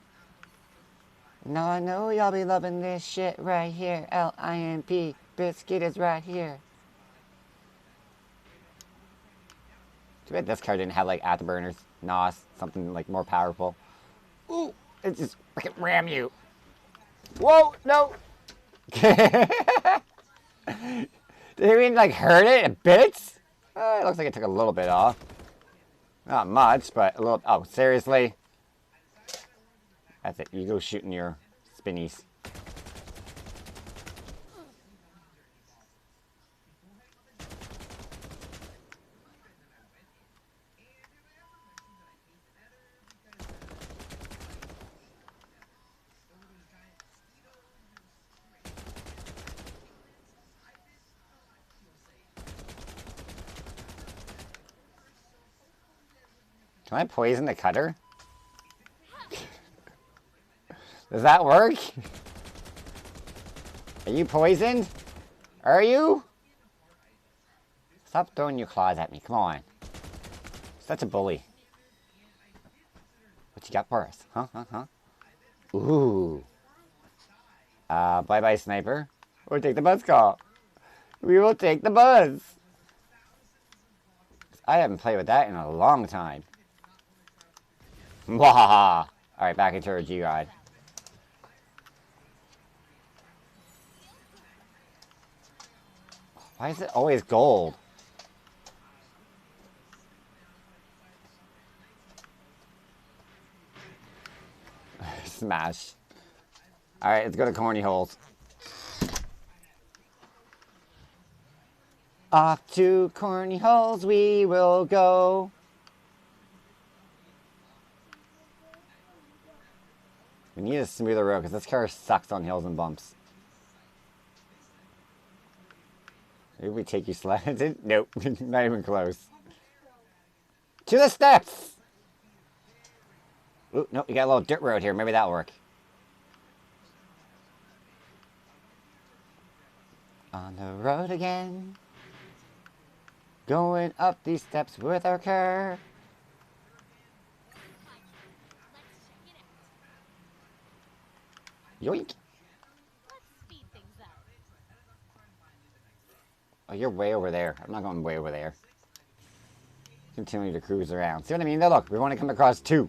Now I know y'all be loving this shit right here. L-I-M-P. Biscuit is right here. Too bad this car didn't have like afterburners, NOS, something like more powerful. Ooh, it just freaking ram you. Whoa, no. Did it even like hurt it in bits? It looks like it took a little bit off. Not much, but a little. Oh, seriously? That's it. You go shooting your spinnies. Can I poison the cutter? Does that work? Are you poisoned? Are you? Stop throwing your claws at me. Come on. Such a bully. What you got for us? Huh? Ooh. Bye-bye, sniper. We'll take the buzz call. We will take the buzz. I haven't played with that in a long time. Mwahaha. Alright, back into our G-Rod. Why is it always gold? Smash. Alright, let's go to corny holes. Off to corny holes we will go. We need a smoother road because this car sucks on hills and bumps. Maybe we take you slanted? Nope, not even close. To the steps! Ooh, nope, you got a little dirt road here. Maybe that'll work. On the road again. Going up these steps with our car. Yoink. Let's speed things up. Oh, you're way over there. I'm not going way over there. Continue to cruise around. See what I mean? Now look, we want to come across two.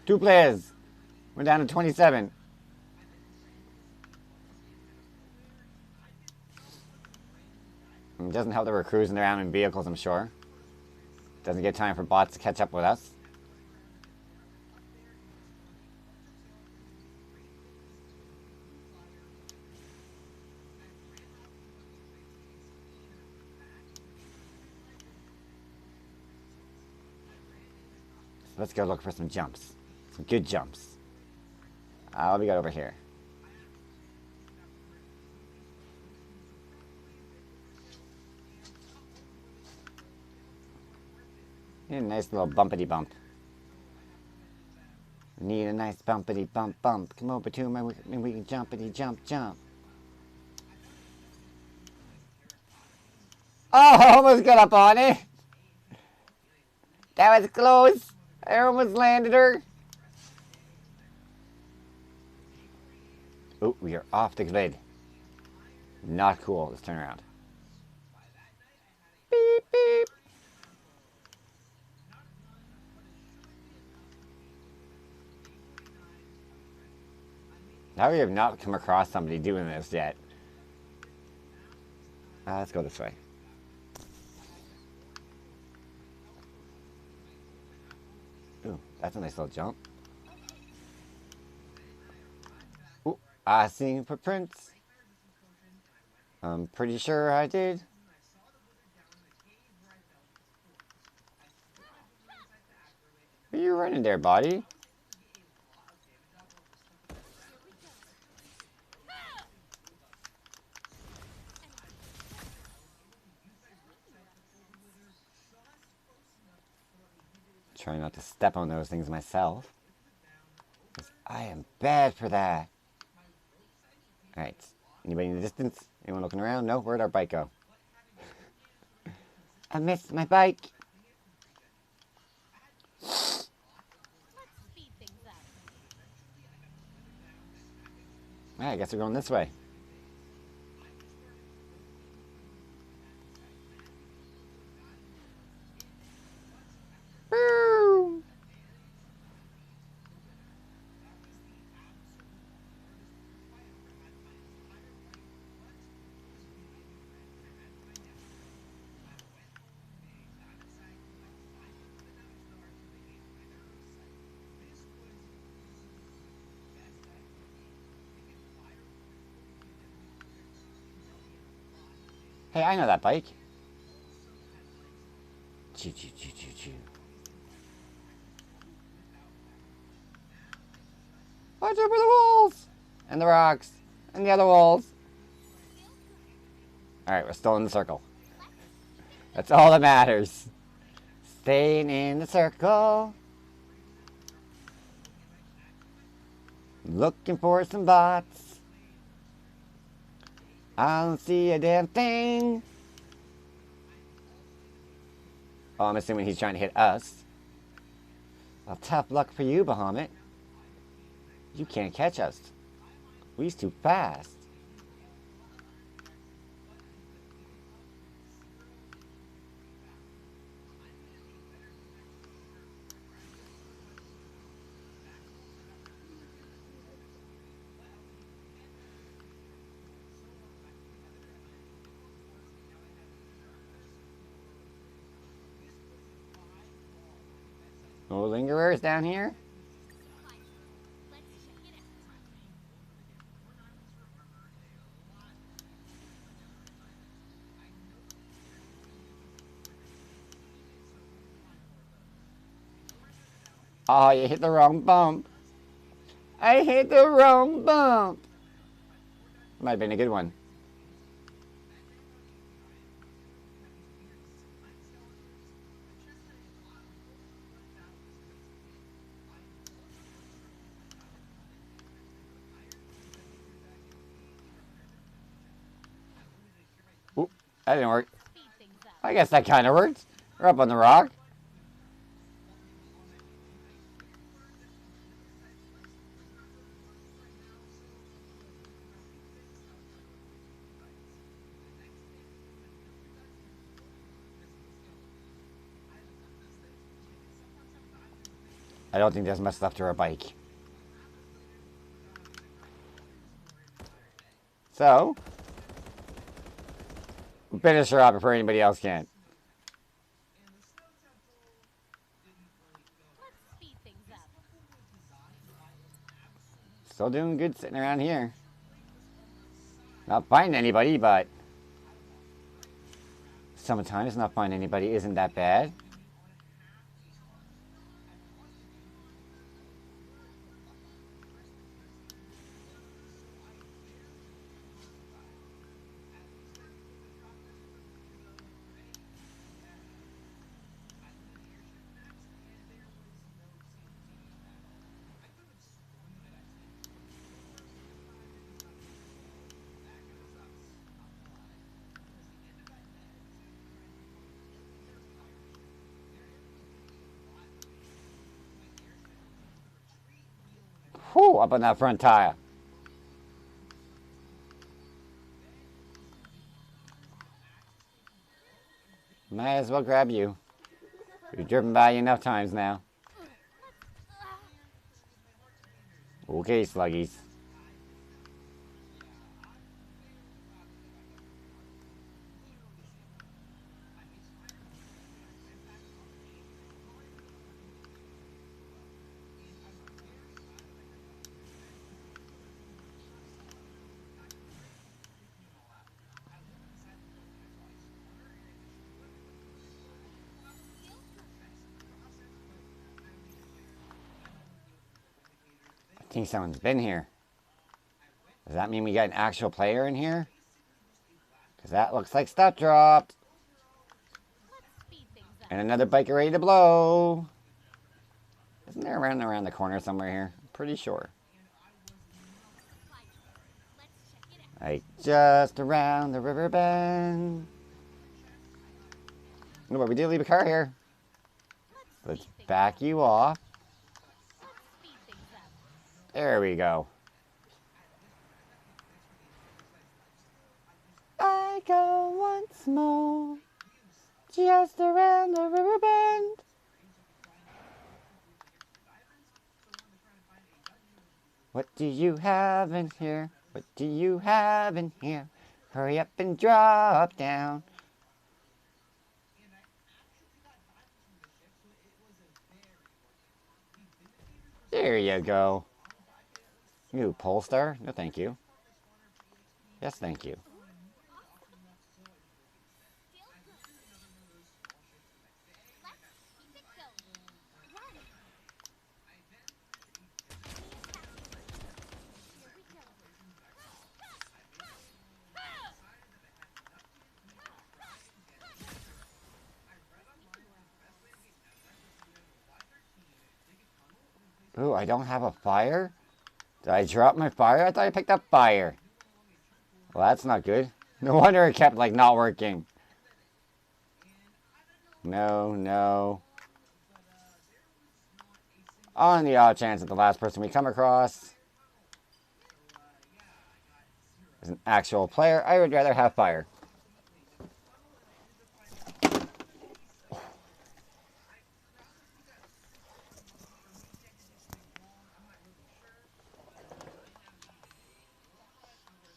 Two players. We're down to 27. It doesn't help that we're cruising around in vehicles, I'm sure. Doesn't get time for bots to catch up with us. So let's go look for some jumps. Some good jumps. What do we got over here? Need a nice little bumpity bump. Need a nice bumpity bump bump. Come over to me and we can jumpity jump jump. Oh, I almost got up on it. That was close. I almost landed her. Oh, we are off the grid. Not cool. Let's turn around. Beep, beep. Now we have not come across somebody doing this yet. Let's go this way. Ooh, that's a nice little jump. Ooh, I seen footprints. I'm pretty sure I did. Where are you running there, buddy? Trying not to step on those things myself. Because I am bad for that. Alright. Anybody in the distance? Anyone looking around? No? Where'd our bike go? I missed my bike. Let's speed things up. Alright, I guess we're going this way. Boom! Hey, I know that bike. Choo choo choo choo choo. Watch out for the walls! And the rocks. And the other walls. Alright, we're still in the circle. That's all that matters. Staying in the circle. Looking for some bots. I don't see a damn thing. Oh, I'm assuming he's trying to hit us. Well, tough luck for you, Bahamut. You can't catch us. We's too fast. No lingerers down here? Let's check it out. Oh, you hit the wrong bump. I hit the wrong bump. Might have been a good one. Oop, that didn't work. Speed things up. I guess that kind of worked. We're up on the rock. I don't think there's much left to our bike. So, finish her up before anybody else can. Let's speed things up. Still doing good sitting around here. Not finding anybody, but sometimes not finding anybody isn't that bad. Whew, up on that front tire. Might as well grab you. We've driven by you enough times now. Okay, sluggies. I think someone's been here. Does that mean we got an actual player in here? Because that looks like stuff dropped. Let's speed things up. And another biker ready to blow. Isn't there around the corner somewhere here? I'm pretty sure. Let's check it out. Like just around the river bend. No, but we did leave a car here. Let's back you off. Let's speed things up. There we go. I go once more, just around the river bend. What do you have in here? What do you have in here? Hurry up and drop down. There you go. You Polestar? No, thank you. Yes, thank you. Let's keep it going. Run. Here we go. Ooh, I don't have a fire? Did I drop my fire? I thought I picked up fire. Well, that's not good. No wonder it kept, like, not working. No, no. On the odd chance that the last person we come across is an actual player, I would rather have fire.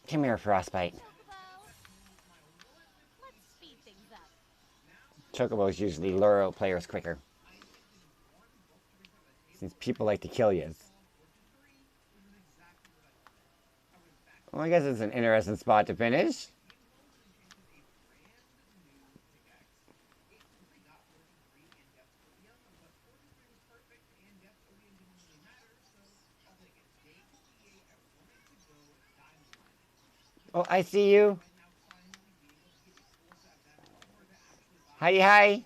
Come here, Frostbite. Let's speed things up. Chocobos usually lure out players quicker, since people like to kill you. Well, I guess it's an interesting spot to finish. Oh, I see you. Hi, hi.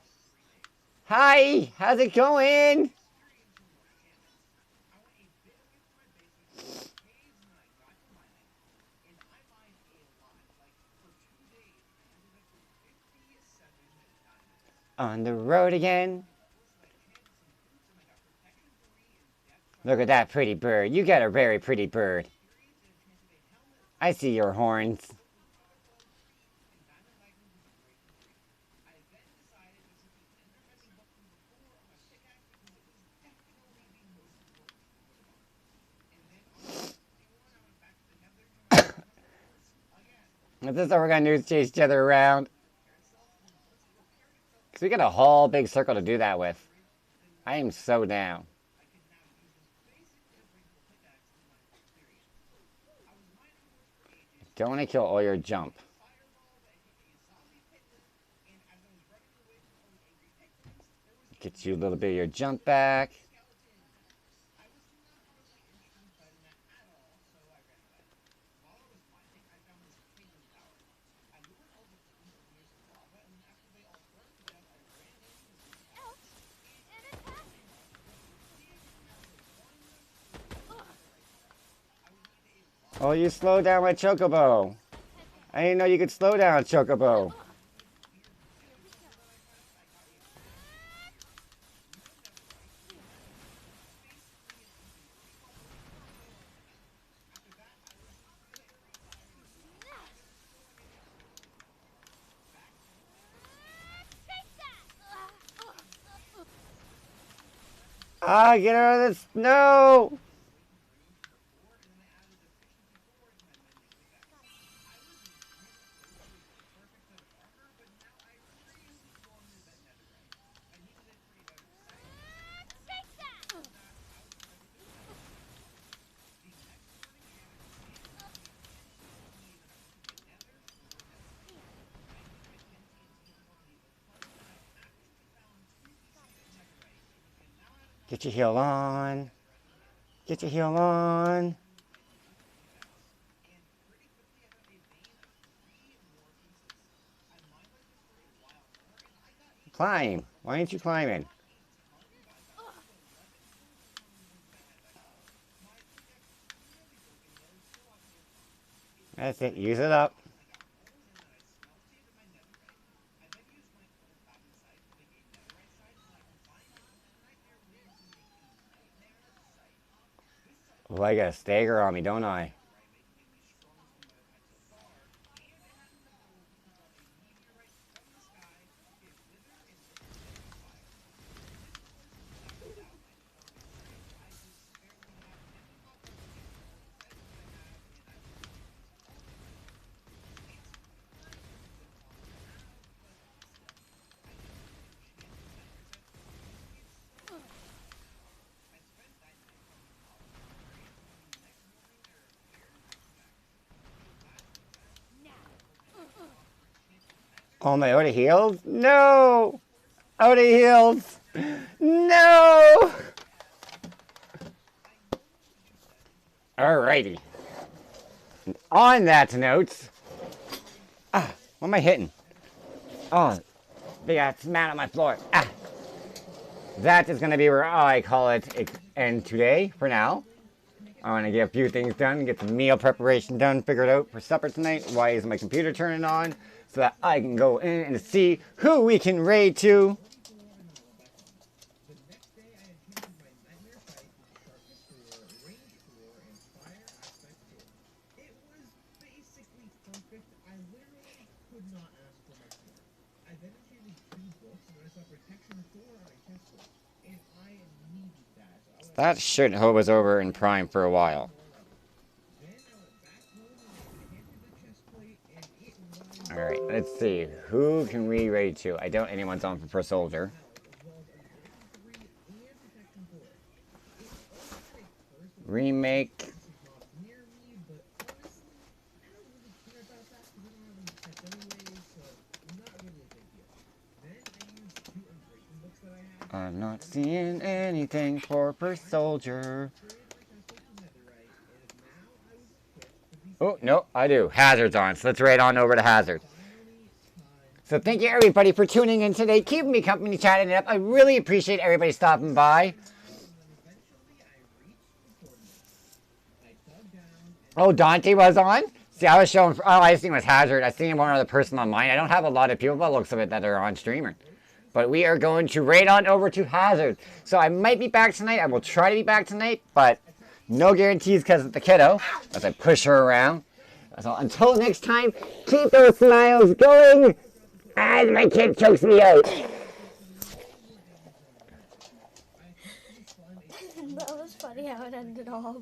Hi, how's it going? On the road again. Look at that pretty bird. You got a very pretty bird. I see your horns. Is this how we're gonna do, chase each other around? Because we got a whole big circle to do that with. I am so down. Don't want to kill all your jump. Get you a little bit of your jump back. Oh, you slowed down my Chocobo. I didn't know you could slow down Chocobo. Ah, get out of this. No! Get your heal on. Get your heal on. Climb. Why aren't you climbing? That's it. Use it up. Oh, I got a stagger on me, don't I? Oh, am I out of heals? No! Out of heals! No! Alrighty. On that note... Ah, what am I hitting? Oh, big ass man on my floor. Ah! That is going to be where I call it end today, for now. I want to get a few things done, get some meal preparation done, figured out for supper tonight. Why is my computer turning on? So that I can go in and see who we can raid to. That shithole was over in Prime for a while. Alright, let's see. Who can we raid to? I doubt anyone's on for First Soldier. Remake. I'm not seeing anything for First Soldier. Oh, no, I do. Hazard's on, so let's raid on over to Hazard. So thank you everybody for tuning in today, keeping me company, chatting it up. I really appreciate everybody stopping by. Oh, Dante was on? See, I was showing, oh, I seen it was Hazard. I seen one other person on mine. I don't have a lot of people by the looks of it that are on streamer. But we are going to raid on over to Hazard. So I might be back tonight. I will try to be back tonight, but no guarantees because of the kiddo as I push her around. So until next time, keep those smiles going as my kid chokes me out. That was funny how it ended off.